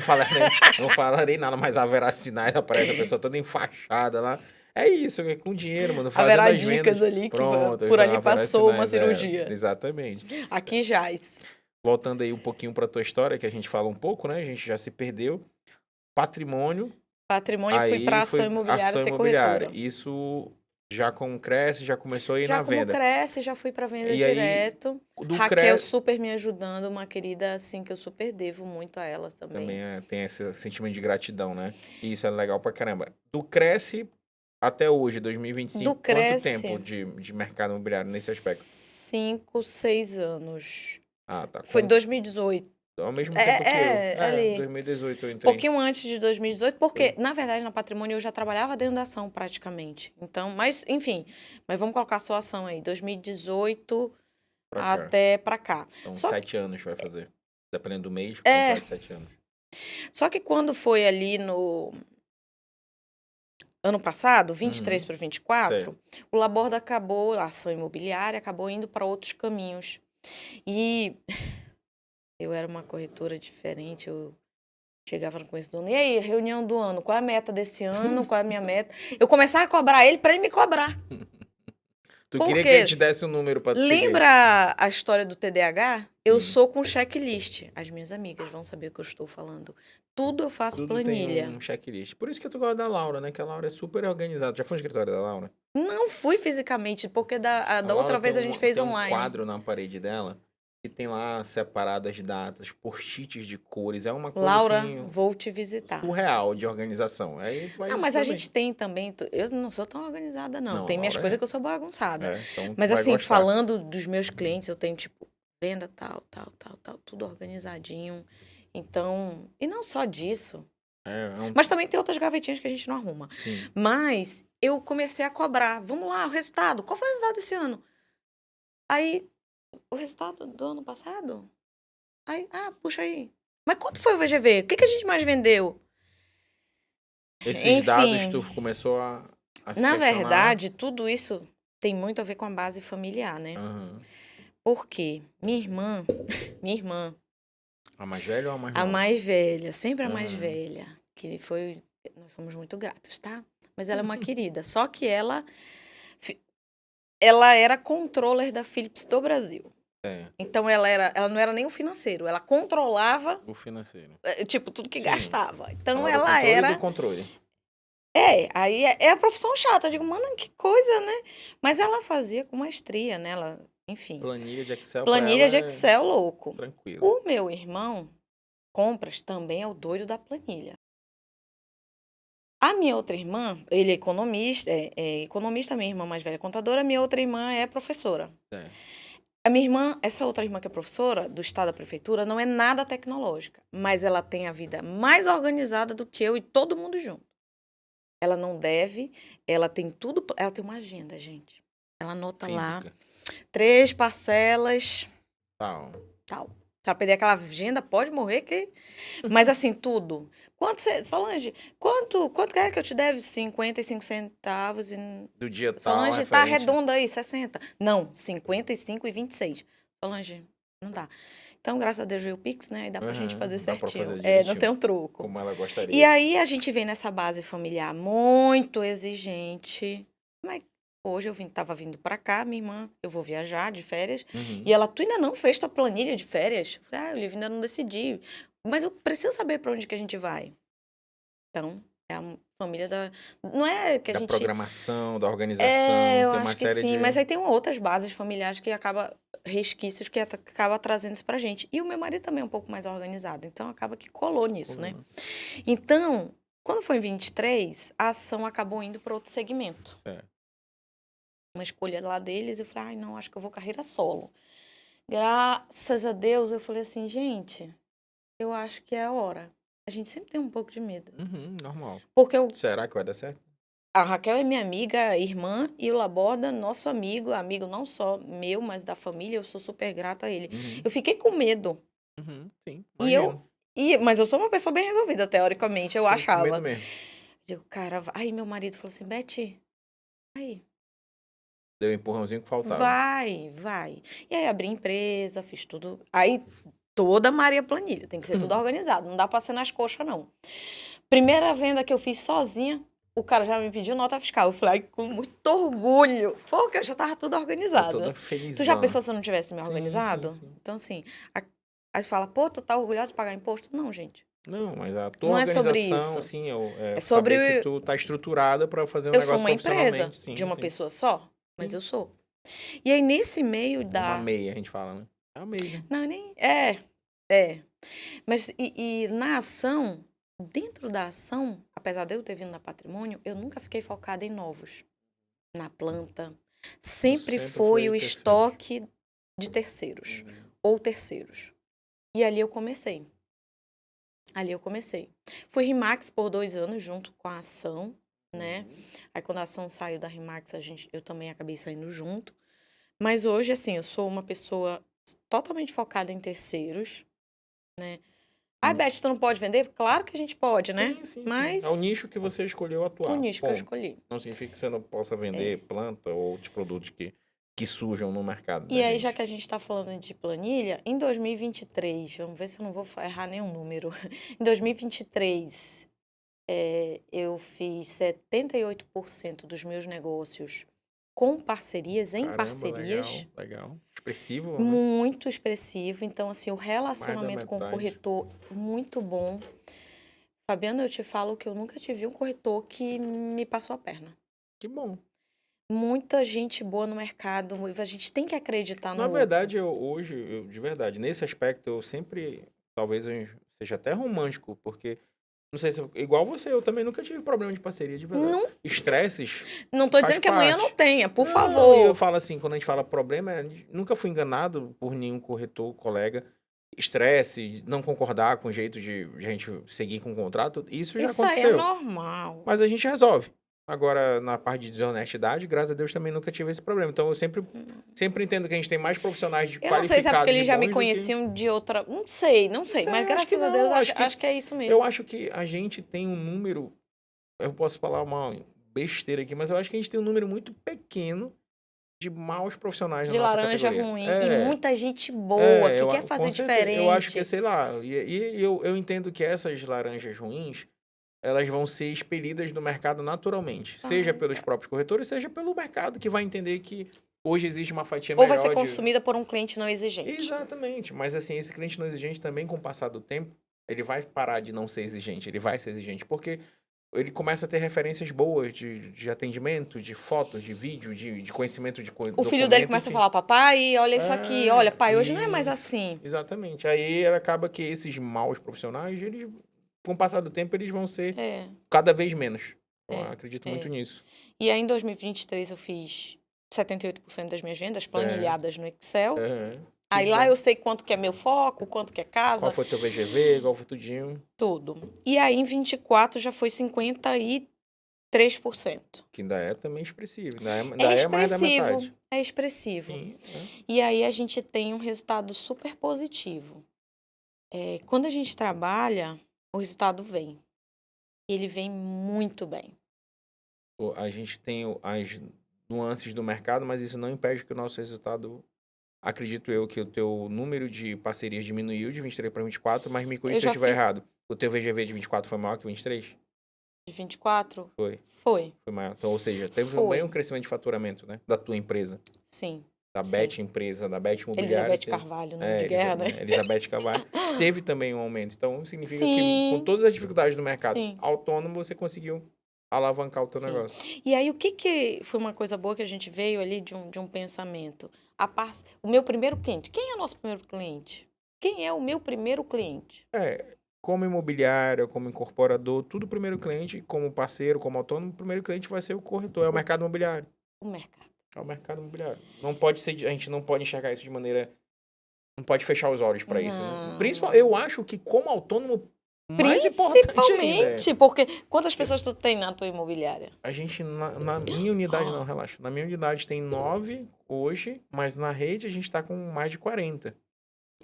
Speaker 1: não falarei nada, mas haverá sinais, aparece a pessoa toda enfaixada lá. É isso, com dinheiro, mano, fazendo
Speaker 2: Haverá
Speaker 1: as vendas.
Speaker 2: dicas ali que
Speaker 1: Pronto,
Speaker 2: por ali
Speaker 1: haverá
Speaker 2: passou uma
Speaker 1: sinais,
Speaker 2: cirurgia.
Speaker 1: exatamente.
Speaker 2: Aqui jaz.
Speaker 1: Voltando aí um pouquinho pra tua história, que a gente fala um pouco, né? A gente já se perdeu. Patrimônio,
Speaker 2: Patrimônio fui
Speaker 1: aí
Speaker 2: para
Speaker 1: foi
Speaker 2: ação imobiliária
Speaker 1: ação
Speaker 2: ser
Speaker 1: imobiliária.
Speaker 2: corretora.
Speaker 1: Isso já com Cresce, já começou a ir
Speaker 2: Já
Speaker 1: na
Speaker 2: como
Speaker 1: venda.
Speaker 2: cresce, já fui para venda
Speaker 1: E aí,
Speaker 2: direto.
Speaker 1: do
Speaker 2: Raquel
Speaker 1: Cresce
Speaker 2: super me ajudando, uma querida assim que eu super devo muito a ela também.
Speaker 1: também tem esse sentimento de gratidão, né? E isso é legal pra caramba. Do Cresce até hoje, 2025,
Speaker 2: Do
Speaker 1: quanto
Speaker 2: Cresce,
Speaker 1: tempo de mercado imobiliário nesse aspecto?
Speaker 2: 5, 6 anos.
Speaker 1: Ah, tá.
Speaker 2: Foi 2018.
Speaker 1: Ao mesmo tempo que eu.
Speaker 2: Ali.
Speaker 1: 2018 eu
Speaker 2: Um
Speaker 1: entrei.
Speaker 2: pouquinho antes de 2018, porque, na verdade, na Patrimônio eu já trabalhava dentro da ação praticamente. Então, mas, enfim, mas vamos colocar só a ação aí, 2018
Speaker 1: Pra cá.
Speaker 2: até pra cá.
Speaker 1: Então,
Speaker 2: Só
Speaker 1: 7 anos vai fazer. Dependendo do mês, vai de 7 anos.
Speaker 2: Só que quando foi ali no ano passado, 23 para 24, o Laborda acabou, a ação imobiliária acabou indo para outros caminhos. E eu era uma corretora diferente, eu chegava no começo do ano, e aí, reunião do ano, qual é a meta desse ano, qual é a minha meta? Eu começava a cobrar ele para ele me cobrar.
Speaker 1: Tu
Speaker 2: Por
Speaker 1: queria que
Speaker 2: quê?
Speaker 1: ele te desse um número pra tu seguir.
Speaker 2: Lembra a história do TDAH? Eu
Speaker 1: Sim.
Speaker 2: sou com checklist. As minhas amigas vão saber o que eu estou falando. Tudo eu faço
Speaker 1: Tudo
Speaker 2: planilha.
Speaker 1: tem um checklist. Por isso que eu tô gosto da Laura, né? Que a Laura é super organizada. Já foi no escritório da Laura?
Speaker 2: Não fui fisicamente, porque da
Speaker 1: Laura
Speaker 2: outra vez a
Speaker 1: tem
Speaker 2: gente fez
Speaker 1: tem
Speaker 2: online.
Speaker 1: um quadro na parede dela que tem lá separadas datas, post-its de cores. É uma coisa
Speaker 2: Laura,
Speaker 1: assim
Speaker 2: vou te visitar.
Speaker 1: surreal de organização. Aí tu vai
Speaker 2: Não, mas a
Speaker 1: também.
Speaker 2: gente tem também. Eu não sou tão organizada, não.
Speaker 1: Não,
Speaker 2: Tem
Speaker 1: a
Speaker 2: minhas
Speaker 1: Laura
Speaker 2: coisas
Speaker 1: é.
Speaker 2: que eu sou bagunçada.
Speaker 1: Então
Speaker 2: Mas
Speaker 1: tu vai
Speaker 2: assim,
Speaker 1: gostar.
Speaker 2: falando dos meus clientes, eu tenho, tipo, venda tal, tudo organizadinho. Então, e não só disso. Mas também tem outras gavetinhas que a gente não arruma.
Speaker 1: Sim.
Speaker 2: Mas eu comecei a cobrar. Vamos lá, o resultado. Qual foi o resultado desse ano? Aí, o resultado do ano passado? Aí, puxa aí. Mas quanto foi o VGV? O que a gente mais vendeu?
Speaker 1: Esses dados tu começou a se
Speaker 2: Na
Speaker 1: questionar.
Speaker 2: verdade, tudo isso tem muito a ver com a base familiar, né?
Speaker 1: Aham.
Speaker 2: Por quê? Minha irmã,
Speaker 1: A mais velha ou a mais
Speaker 2: a
Speaker 1: nova?
Speaker 2: mais velha, sempre a mais
Speaker 1: Aham.
Speaker 2: velha, que foi, nós somos muito gratos, tá? Mas ela é uma querida, só que ela era controller da Philips do Brasil.
Speaker 1: É,
Speaker 2: Então ela não era nem o financeiro, ela controlava,
Speaker 1: o financeiro.
Speaker 2: tipo, tudo que
Speaker 1: Sim.
Speaker 2: gastava. Então
Speaker 1: Ela era o
Speaker 2: ela
Speaker 1: controle do
Speaker 2: era.
Speaker 1: controle.
Speaker 2: Aí é a profissão chata. Eu digo, mano, que coisa, né? Mas ela fazia com maestria, né? Ela, enfim,
Speaker 1: Planilha de Excel pra
Speaker 2: planilha
Speaker 1: ela
Speaker 2: de
Speaker 1: é
Speaker 2: Excel louco.
Speaker 1: tranquilo.
Speaker 2: O meu irmão, compras, também é o doido da planilha. A minha outra irmã, ele é economista, economista, minha irmã mais velha é contadora, minha outra irmã é professora.
Speaker 1: É.
Speaker 2: A minha irmã, essa outra irmã que é professora do estado da prefeitura, não é nada tecnológica, mas ela tem a vida mais organizada do que eu e todo mundo junto. Ela não deve, ela tem tudo, ela tem uma agenda, gente. Ela anota lá
Speaker 1: Física.
Speaker 2: 3 parcelas,
Speaker 1: Tal.
Speaker 2: tal. Se ela perder aquela agenda, pode morrer que... Mas assim, tudo. Solange, quanto é que eu te deve? 55 centavos.
Speaker 1: Do dia tal,
Speaker 2: Solange, tá
Speaker 1: referente.
Speaker 2: redonda aí, 60. Não, 55,26. Solange, não dá. Então, graças a Deus veio o Pix, né? Aí dá pra gente fazer
Speaker 1: Dá pra
Speaker 2: certinho.
Speaker 1: fazer
Speaker 2: Não
Speaker 1: direitinho,
Speaker 2: tem um truco.
Speaker 1: como ela gostaria.
Speaker 2: E aí a gente vem nessa base familiar muito exigente. Mas hoje tava vindo pra cá, minha irmã, eu vou viajar de férias.
Speaker 1: Uhum.
Speaker 2: E ela, tu ainda não fez tua planilha de férias? Eu falei, Olivia, ainda não decidi. Mas eu preciso saber pra onde que a gente vai. Então, é a família da... Não é que a
Speaker 1: Da
Speaker 2: gente...
Speaker 1: programação, da organização,
Speaker 2: eu
Speaker 1: tem uma
Speaker 2: acho que
Speaker 1: série
Speaker 2: sim.
Speaker 1: de...
Speaker 2: Mas aí tem outras bases familiares que acaba... Resquícios que acaba trazendo isso pra gente. E o meu marido também é um pouco mais organizado. Então, acaba que colou nisso, né? Então, quando foi em 23, a ação acabou indo para outro segmento.
Speaker 1: É.
Speaker 2: Uma escolha lá deles, eu falei, ai, não, acho que eu vou carreira solo. Graças a Deus, eu falei assim, gente, eu acho que é a hora. A gente sempre tem um pouco de medo.
Speaker 1: Normal.
Speaker 2: Porque
Speaker 1: Será que vai dar certo?
Speaker 2: a Raquel é minha amiga, irmã, e o Laborda, nosso amigo não só meu, mas da família, eu sou super grata a ele. Eu fiquei com medo.
Speaker 1: Sim,
Speaker 2: E
Speaker 1: imagino.
Speaker 2: mas eu sou uma pessoa bem resolvida, teoricamente, eu
Speaker 1: Fico com
Speaker 2: achava.
Speaker 1: medo mesmo.
Speaker 2: Digo, cara, aí meu marido falou assim, Betty, vai.
Speaker 1: Deu o empurrãozinho que faltava.
Speaker 2: Vai. E aí abri empresa, fiz tudo. Aí toda Maria Planilha, tem que ser tudo organizado, não dá pra ser nas coxas, não. Primeira venda que eu fiz sozinha, o cara já me pediu nota fiscal. Eu falei, ai, com muito orgulho, porque eu já tava tudo organizado.
Speaker 1: Toda felizona.
Speaker 2: Tu já pensou se eu não tivesse me
Speaker 1: Sim,
Speaker 2: organizado?
Speaker 1: sim.
Speaker 2: Então, assim, aí fala, pô, tu tá orgulhosa de pagar imposto? Não, gente.
Speaker 1: Não, mas a tua
Speaker 2: Não é sobre
Speaker 1: organização,
Speaker 2: isso.
Speaker 1: sim,
Speaker 2: É
Speaker 1: saber
Speaker 2: sobre...
Speaker 1: que tu tá estruturada pra fazer um
Speaker 2: Eu sou
Speaker 1: negócio
Speaker 2: uma empresa
Speaker 1: profissionalmente, sim.
Speaker 2: de uma
Speaker 1: sim.
Speaker 2: pessoa só, mas
Speaker 1: Sim.
Speaker 2: eu sou. E aí, nesse meio
Speaker 1: É uma meia, a gente fala, né? É uma meia, né?
Speaker 2: Não, nem... Mas e na ação, dentro da ação, apesar de eu ter vindo na Patrimônio, eu nunca fiquei focada em novos. Na planta. Sempre foi o
Speaker 1: terceiros.
Speaker 2: estoque de terceiros. Ou terceiros. E ali eu comecei. Fui Rimax por 2 anos, junto com a ação, né? Aí quando a ação saiu da Rimax, eu também acabei saindo junto. Mas hoje, assim, eu sou uma pessoa totalmente focada em terceiros, né? Ai, Beth, tu não pode vender? Claro que a gente pode, né?
Speaker 1: Sim.
Speaker 2: Mas
Speaker 1: É o nicho que você escolheu atuar.
Speaker 2: o nicho que eu
Speaker 1: ponto.
Speaker 2: escolhi.
Speaker 1: Não significa que você não possa vender planta ou outros produtos que surjam no mercado da
Speaker 2: E aí,
Speaker 1: gente.
Speaker 2: já que a gente está falando de planilha, em 2023, vamos ver se eu não vou errar nenhum número. Em 2023, eu fiz 78% dos meus negócios com parcerias, em
Speaker 1: Caramba,
Speaker 2: parcerias.
Speaker 1: legal. Expressivo, né?
Speaker 2: Muito expressivo. Então, assim, o relacionamento com o
Speaker 1: metade.
Speaker 2: corretor, muito bom. Fabiana, eu te falo que eu nunca tive um corretor que me passou a perna.
Speaker 1: Que bom.
Speaker 2: Muita gente boa no mercado, a gente tem que acreditar no
Speaker 1: Na
Speaker 2: outro.
Speaker 1: verdade, hoje, de verdade, nesse aspecto, eu sempre, talvez eu seja até romântico, porque, não sei se, igual você, eu também nunca tive problema de parceria, de verdade.
Speaker 2: Não,
Speaker 1: Estresses
Speaker 2: não tô
Speaker 1: faz
Speaker 2: dizendo que amanhã não
Speaker 1: parte.
Speaker 2: tenha, por
Speaker 1: Não,
Speaker 2: favor.
Speaker 1: e eu falo assim, quando a gente fala problema, nunca fui enganado por nenhum corretor, colega. Estresse, não concordar com o jeito de a gente seguir com o contrato, isso já
Speaker 2: Isso aí é
Speaker 1: aconteceu.
Speaker 2: normal.
Speaker 1: Mas a gente resolve. Agora, na parte de desonestidade, graças a Deus, também nunca tive esse problema. Então, eu sempre entendo que a gente tem mais profissionais
Speaker 2: Eu não sei se é porque
Speaker 1: qualificados e
Speaker 2: eles já me
Speaker 1: bons do que...
Speaker 2: conheciam de outra... Não sei.
Speaker 1: Não
Speaker 2: Mas
Speaker 1: sei, acho que
Speaker 2: graças a
Speaker 1: não,
Speaker 2: Deus,
Speaker 1: acho que-
Speaker 2: acho que é isso mesmo.
Speaker 1: Eu acho que a gente tem um número... Eu posso falar uma besteira aqui, mas eu acho que a gente tem um número muito pequeno de maus profissionais na
Speaker 2: De
Speaker 1: nossa
Speaker 2: laranja
Speaker 1: categoria.
Speaker 2: ruim. E muita gente boa que quer fazer
Speaker 1: com certeza. Eu acho que,
Speaker 2: diferente.
Speaker 1: sei lá, eu entendo que essas laranjas ruins, elas vão ser expelidas do mercado naturalmente. Seja
Speaker 2: Vai.
Speaker 1: pelos próprios corretores, seja pelo mercado, que vai entender que hoje existe uma fatia
Speaker 2: Ou vai ser
Speaker 1: melhor de...
Speaker 2: consumida por um cliente não exigente.
Speaker 1: Exatamente. Mas assim, esse cliente não exigente também, com o passar do tempo, ele vai parar de não ser exigente. Ele vai ser exigente. Porque ele começa a ter referências boas de atendimento, de fotos, de vídeo, de conhecimento de
Speaker 2: O filho dele
Speaker 1: documento,
Speaker 2: começa a
Speaker 1: enfim.
Speaker 2: falar, papai, olha isso aqui. Olha, pai, hoje não é mais
Speaker 1: Isso,
Speaker 2: assim.
Speaker 1: exatamente. Aí acaba que esses maus profissionais, eles, com o passar do tempo, eles vão ser
Speaker 2: É,
Speaker 1: cada vez menos. Eu
Speaker 2: É,
Speaker 1: acredito muito nisso.
Speaker 2: E aí, em 2023, eu fiz 78% das minhas vendas planilhadas no Excel.
Speaker 1: Aham.
Speaker 2: Aí
Speaker 1: Que
Speaker 2: lá
Speaker 1: bom.
Speaker 2: eu sei quanto que é meu foco, quanto que é
Speaker 1: Qual
Speaker 2: casa,
Speaker 1: foi teu VGV, qual foi tudinho,
Speaker 2: tudo. E aí, em 24, já foi 53%.
Speaker 1: que ainda é também expressivo, ainda
Speaker 2: É
Speaker 1: é mais da
Speaker 2: expressivo,
Speaker 1: metade.
Speaker 2: é expressivo.
Speaker 1: Sim, né?
Speaker 2: E aí, a gente tem um resultado super positivo. Quando a gente trabalha, o resultado vem. E ele vem muito bem.
Speaker 1: A gente tem as nuances do mercado, mas isso não impede que o nosso resultado... Acredito eu que o teu número de parcerias diminuiu de 23 para 24, mas me corrija
Speaker 2: Eu
Speaker 1: se eu
Speaker 2: já
Speaker 1: estiver
Speaker 2: fiz
Speaker 1: errado. O teu VGV de 24 foi maior que o 23?
Speaker 2: de 24?
Speaker 1: Foi,
Speaker 2: Foi,
Speaker 1: foi maior. Então, ou seja, teve também
Speaker 2: foi.
Speaker 1: um crescimento de faturamento, né? Da tua empresa.
Speaker 2: Sim,
Speaker 1: Da
Speaker 2: sim.
Speaker 1: Bet empresa, da Bet Imobiliária.
Speaker 2: Elizabeth Carvalho, nome de
Speaker 1: É,
Speaker 2: guerra, né?
Speaker 1: Elizabeth Carvalho. Teve também um aumento. Então, significa que com
Speaker 2: Sim,
Speaker 1: todas as dificuldades do mercado
Speaker 2: sim,
Speaker 1: autônomo, você conseguiu alavancar o teu
Speaker 2: sim.
Speaker 1: negócio.
Speaker 2: E aí, o que foi uma coisa boa que a gente veio ali de um pensamento? O meu primeiro cliente. Quem é o nosso primeiro cliente? Quem é o meu primeiro cliente?
Speaker 1: Como imobiliária, como incorporador, tudo primeiro cliente, como parceiro, como autônomo, o primeiro cliente vai ser o corretor, é o mercado imobiliário.
Speaker 2: O mercado.
Speaker 1: É o mercado imobiliário. Não pode ser, a gente não pode enxergar isso de maneira, não pode fechar os olhos para isso, né? Principalmente, eu acho que como autônomo, mais importante ainda
Speaker 2: Principalmente, porque quantas pessoas tu tem na tua imobiliária?
Speaker 1: a gente, na minha unidade, não, relaxa. Na minha unidade tem 9 hoje, mas na rede a gente tá com mais de 40.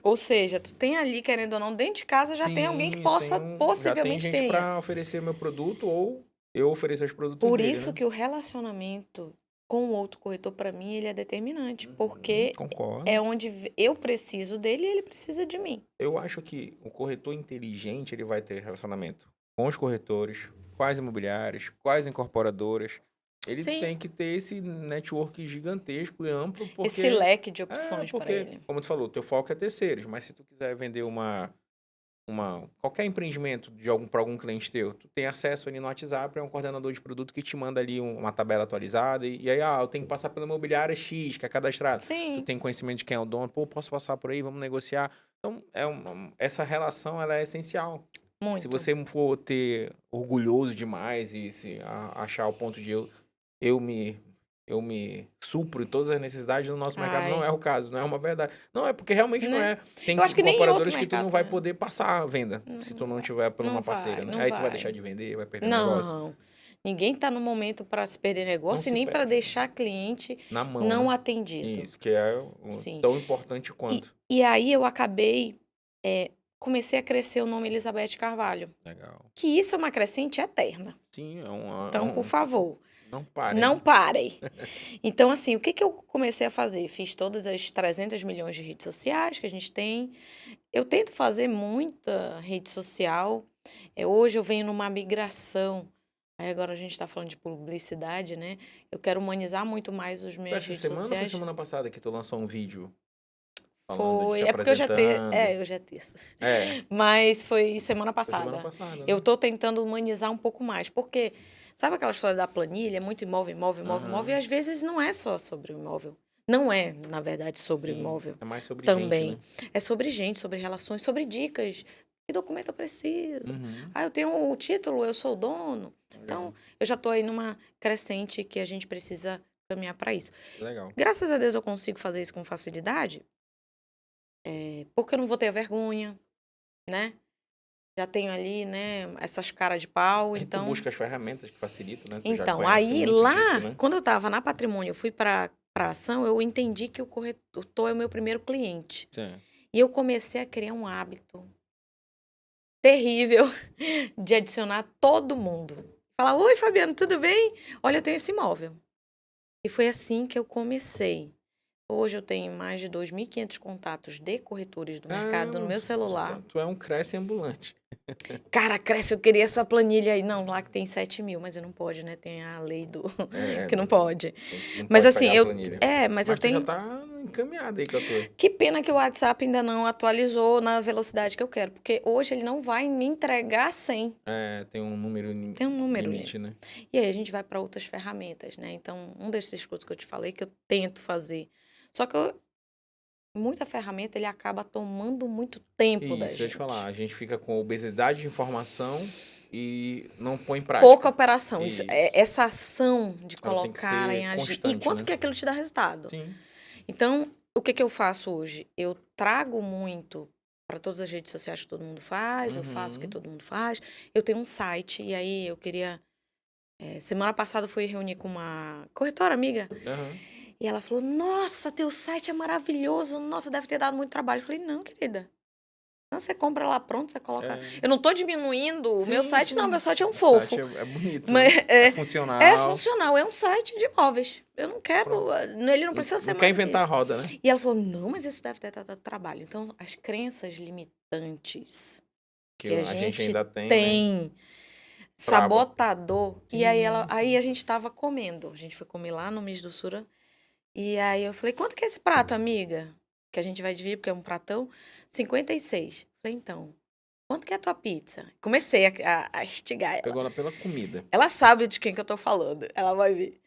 Speaker 2: Ou seja, tu tem ali, querendo ou não, dentro de casa já tem alguém que
Speaker 1: Sim,
Speaker 2: possa,
Speaker 1: já tem
Speaker 2: possivelmente
Speaker 1: gente
Speaker 2: tenha.
Speaker 1: para oferecer o meu produto ou eu oferecer os produtos
Speaker 2: Por
Speaker 1: dele,
Speaker 2: isso
Speaker 1: né?
Speaker 2: que o relacionamento com o outro corretor, para mim, ele é determinante, porque
Speaker 1: Concordo.
Speaker 2: é onde eu preciso dele e ele precisa de mim.
Speaker 1: Eu acho que o corretor inteligente, ele vai ter relacionamento com os corretores, com as imobiliárias, com as incorporadoras. Ele
Speaker 2: Sim,
Speaker 1: tem que ter esse network gigantesco e amplo,
Speaker 2: esse
Speaker 1: porque...
Speaker 2: leque de opções para
Speaker 1: porque,
Speaker 2: ele.
Speaker 1: como tu falou, teu foco é terceiros, mas se tu quiser vender qualquer empreendimento para algum cliente teu, tu tem acesso ali no WhatsApp, é um coordenador de produto que te manda ali uma tabela atualizada, e aí, eu tenho que passar pela imobiliária X, que é cadastrado. Tu
Speaker 2: Sim,
Speaker 1: tem conhecimento de quem é o dono, pô, posso passar por aí, vamos negociar. Então, essa relação, ela é essencial. Se
Speaker 2: muito.
Speaker 1: você for ter orgulhoso demais e achar o ponto de eu me supro em todas as necessidades do nosso mercado, não é
Speaker 2: Ai,
Speaker 1: o caso, não é uma verdade. Não, é porque realmente não
Speaker 2: né?
Speaker 1: é. Tem
Speaker 2: Eu acho que nem em outro
Speaker 1: incorporadores que tu não
Speaker 2: mercado,
Speaker 1: vai
Speaker 2: né?
Speaker 1: poder passar a venda, se tu não tiver por uma
Speaker 2: Não
Speaker 1: parceira,
Speaker 2: vai,
Speaker 1: né?
Speaker 2: não
Speaker 1: Aí tu vai deixar
Speaker 2: vai.
Speaker 1: de vender, vai perder o negócio.
Speaker 2: Não. Ninguém está no momento para se perder
Speaker 1: Não
Speaker 2: negócio e
Speaker 1: se
Speaker 2: nem para
Speaker 1: perde.
Speaker 2: deixar cliente
Speaker 1: Na mão,
Speaker 2: não
Speaker 1: né?
Speaker 2: atendido.
Speaker 1: Isso, que é
Speaker 2: Sim.
Speaker 1: tão importante
Speaker 2: E,
Speaker 1: quanto.
Speaker 2: e aí eu acabei, comecei a crescer o nome Elizabeth Carvalho.
Speaker 1: Legal.
Speaker 2: Que isso é uma crescente eterna.
Speaker 1: Sim,
Speaker 2: Então, por favor,
Speaker 1: não pare,
Speaker 2: não
Speaker 1: né?
Speaker 2: parem. Então, assim, o que eu comecei a fazer? Fiz todas as 300 milhões de redes sociais que a gente tem. Eu tento fazer muita rede social. Hoje eu venho numa migração. Aí agora a gente está falando de publicidade, né? Eu quero humanizar muito mais os
Speaker 1: Foi
Speaker 2: minhas
Speaker 1: essa
Speaker 2: redes
Speaker 1: semana ou foi
Speaker 2: sociais.
Speaker 1: semana passada que tu lançou um vídeo falando,
Speaker 2: Foi.
Speaker 1: te
Speaker 2: É porque eu já tenho.
Speaker 1: apresentando?
Speaker 2: Eu já tenho.
Speaker 1: É,
Speaker 2: Mas foi semana
Speaker 1: foi semana
Speaker 2: passada.
Speaker 1: passada,
Speaker 2: Eu
Speaker 1: né?
Speaker 2: tô tentando humanizar um pouco mais. Porque, sabe aquela história da planilha? É muito imóvel, imóvel, imóvel, imóvel. E
Speaker 1: Aham.
Speaker 2: às vezes não é só sobre o imóvel. Não é, na verdade, sobre o
Speaker 1: Sim,
Speaker 2: imóvel
Speaker 1: é mais sobre gente,
Speaker 2: também.
Speaker 1: né?
Speaker 2: É sobre gente, sobre relações, sobre dicas. Que documento eu preciso?
Speaker 1: Uhum.
Speaker 2: Ah, eu tenho o título, eu sou o dono. Então,
Speaker 1: Legal,
Speaker 2: eu já tô aí numa crescente que a gente precisa caminhar para isso.
Speaker 1: legal.
Speaker 2: Graças a Deus eu consigo fazer isso com facilidade, porque eu não vou ter vergonha, né? Já tenho ali, né, essas caras de pau,
Speaker 1: E tu
Speaker 2: então...
Speaker 1: busca as ferramentas que facilitam, né? Tu já
Speaker 2: Então,
Speaker 1: conhece
Speaker 2: aí
Speaker 1: muito
Speaker 2: lá,
Speaker 1: disso, né?
Speaker 2: quando eu estava na Patrimônio, eu fui para ação, eu entendi que o corretor é o meu primeiro cliente.
Speaker 1: Sim.
Speaker 2: E eu comecei a criar um hábito terrível de adicionar todo mundo. Falar, oi, Fabiano, tudo bem? Olha, eu tenho esse imóvel. E foi assim que eu comecei. Hoje eu tenho mais de 2.500 contatos de corretores do mercado no
Speaker 1: Caramba,
Speaker 2: meu celular.
Speaker 1: tu é um cresce ambulante.
Speaker 2: Cara, cresce, eu queria essa planilha aí. Não, lá que tem 7.000, mas não pode, né? Tem a lei do
Speaker 1: É,
Speaker 2: que não pode.
Speaker 1: não
Speaker 2: Mas
Speaker 1: pode
Speaker 2: assim,
Speaker 1: pegar a planilha.
Speaker 2: mas eu
Speaker 1: Mas tu já
Speaker 2: tenho.
Speaker 1: tá encaminhado aí com a tua.
Speaker 2: Que pena que o WhatsApp ainda não atualizou na velocidade que eu quero, porque hoje ele não vai me entregar 100.
Speaker 1: É, tem um número
Speaker 2: Tem um número
Speaker 1: limite, né?
Speaker 2: E aí a gente vai para outras ferramentas, né? Então, um desses cursos que eu te falei que eu tento fazer. Só que muita ferramenta ele acaba tomando muito tempo da
Speaker 1: Isso, eu ia te
Speaker 2: gente.
Speaker 1: falar. A gente fica com obesidade de informação e não põe em prática.
Speaker 2: Pouca operação.
Speaker 1: Isso.
Speaker 2: Essa ação de
Speaker 1: Ela tem que
Speaker 2: colocar em
Speaker 1: ser
Speaker 2: agir. E
Speaker 1: constante,
Speaker 2: quanto
Speaker 1: né?
Speaker 2: que aquilo te dá resultado?
Speaker 1: Sim.
Speaker 2: Então, o que eu faço hoje? Eu trago muito para todas as redes sociais que todo mundo faz, eu faço o que todo mundo faz. Eu tenho um site, e aí eu queria. Semana passada eu fui reunir com uma corretora amiga.
Speaker 1: Uhum.
Speaker 2: E ela falou: Nossa, teu site é maravilhoso. Nossa, deve ter dado muito trabalho. Eu falei: Não, querida. Não, você compra lá pronto, você coloca. Eu não tô diminuindo o meu site, não. Meu site é um fofo.
Speaker 1: O site é bonito,
Speaker 2: Mas
Speaker 1: né? É funcional.
Speaker 2: É funcional, é um site de imóveis. Eu não quero.
Speaker 1: Pronto.
Speaker 2: Ele não precisa ser
Speaker 1: Não quer
Speaker 2: mais.
Speaker 1: inventar a roda, né?
Speaker 2: E ela falou: Não, mas isso deve ter dado trabalho. Então, as crenças limitantes
Speaker 1: Que
Speaker 2: que a
Speaker 1: a gente ainda tem,
Speaker 2: tem
Speaker 1: né?
Speaker 2: sabotador. E aí, aí
Speaker 1: Sim.
Speaker 2: a gente tava comendo. A gente foi comer lá no Miss do Sura. E aí eu falei: Quanto que é esse prato, amiga? Que a gente vai dividir, porque é um pratão. 56. Falei: Então, quanto que é a tua pizza? Comecei a instigar ela.
Speaker 1: Pegou ela pela comida.
Speaker 2: Ela sabe de quem que eu tô falando. Ela vai ver.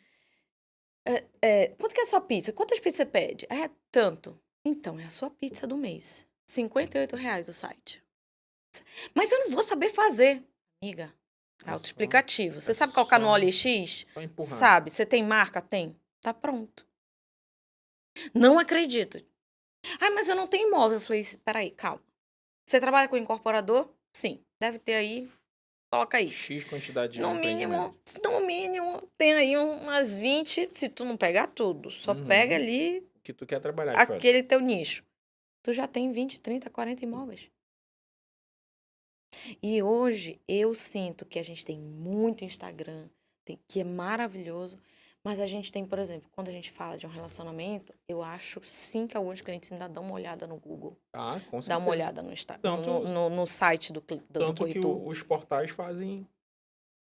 Speaker 2: Quanto que é a sua pizza? Quantas pizzas você pede? É tanto. Então, é a sua pizza do mês. R$ 58 o site. Mas eu não vou saber fazer. Amiga, autoexplicativo. Você sabe colocar no OLX?
Speaker 1: Só empurrando.
Speaker 2: Sabe. Você tem marca? Tem. Tá pronto. Não acredito. Ah, mas eu não tenho imóvel. Eu falei: Peraí, calma. Você trabalha com incorporador? Sim. Deve ter aí. Coloca aí.
Speaker 1: X quantidade de
Speaker 2: No mínimo, tem aí umas 20, se tu não pegar tudo. Só pega ali
Speaker 1: que tu quer trabalhar.
Speaker 2: aquele teu nicho. Tu já tem 20, 30, 40 imóveis. E hoje eu sinto que a gente tem muito Instagram, que é maravilhoso, mas a gente tem, por exemplo, quando a gente fala de um relacionamento, eu acho sim que alguns clientes ainda dão uma olhada no Google.
Speaker 1: Ah, com certeza.
Speaker 2: Dá uma olhada no Instagram, no site do
Speaker 1: Tanto
Speaker 2: corretor.
Speaker 1: que os portais fazem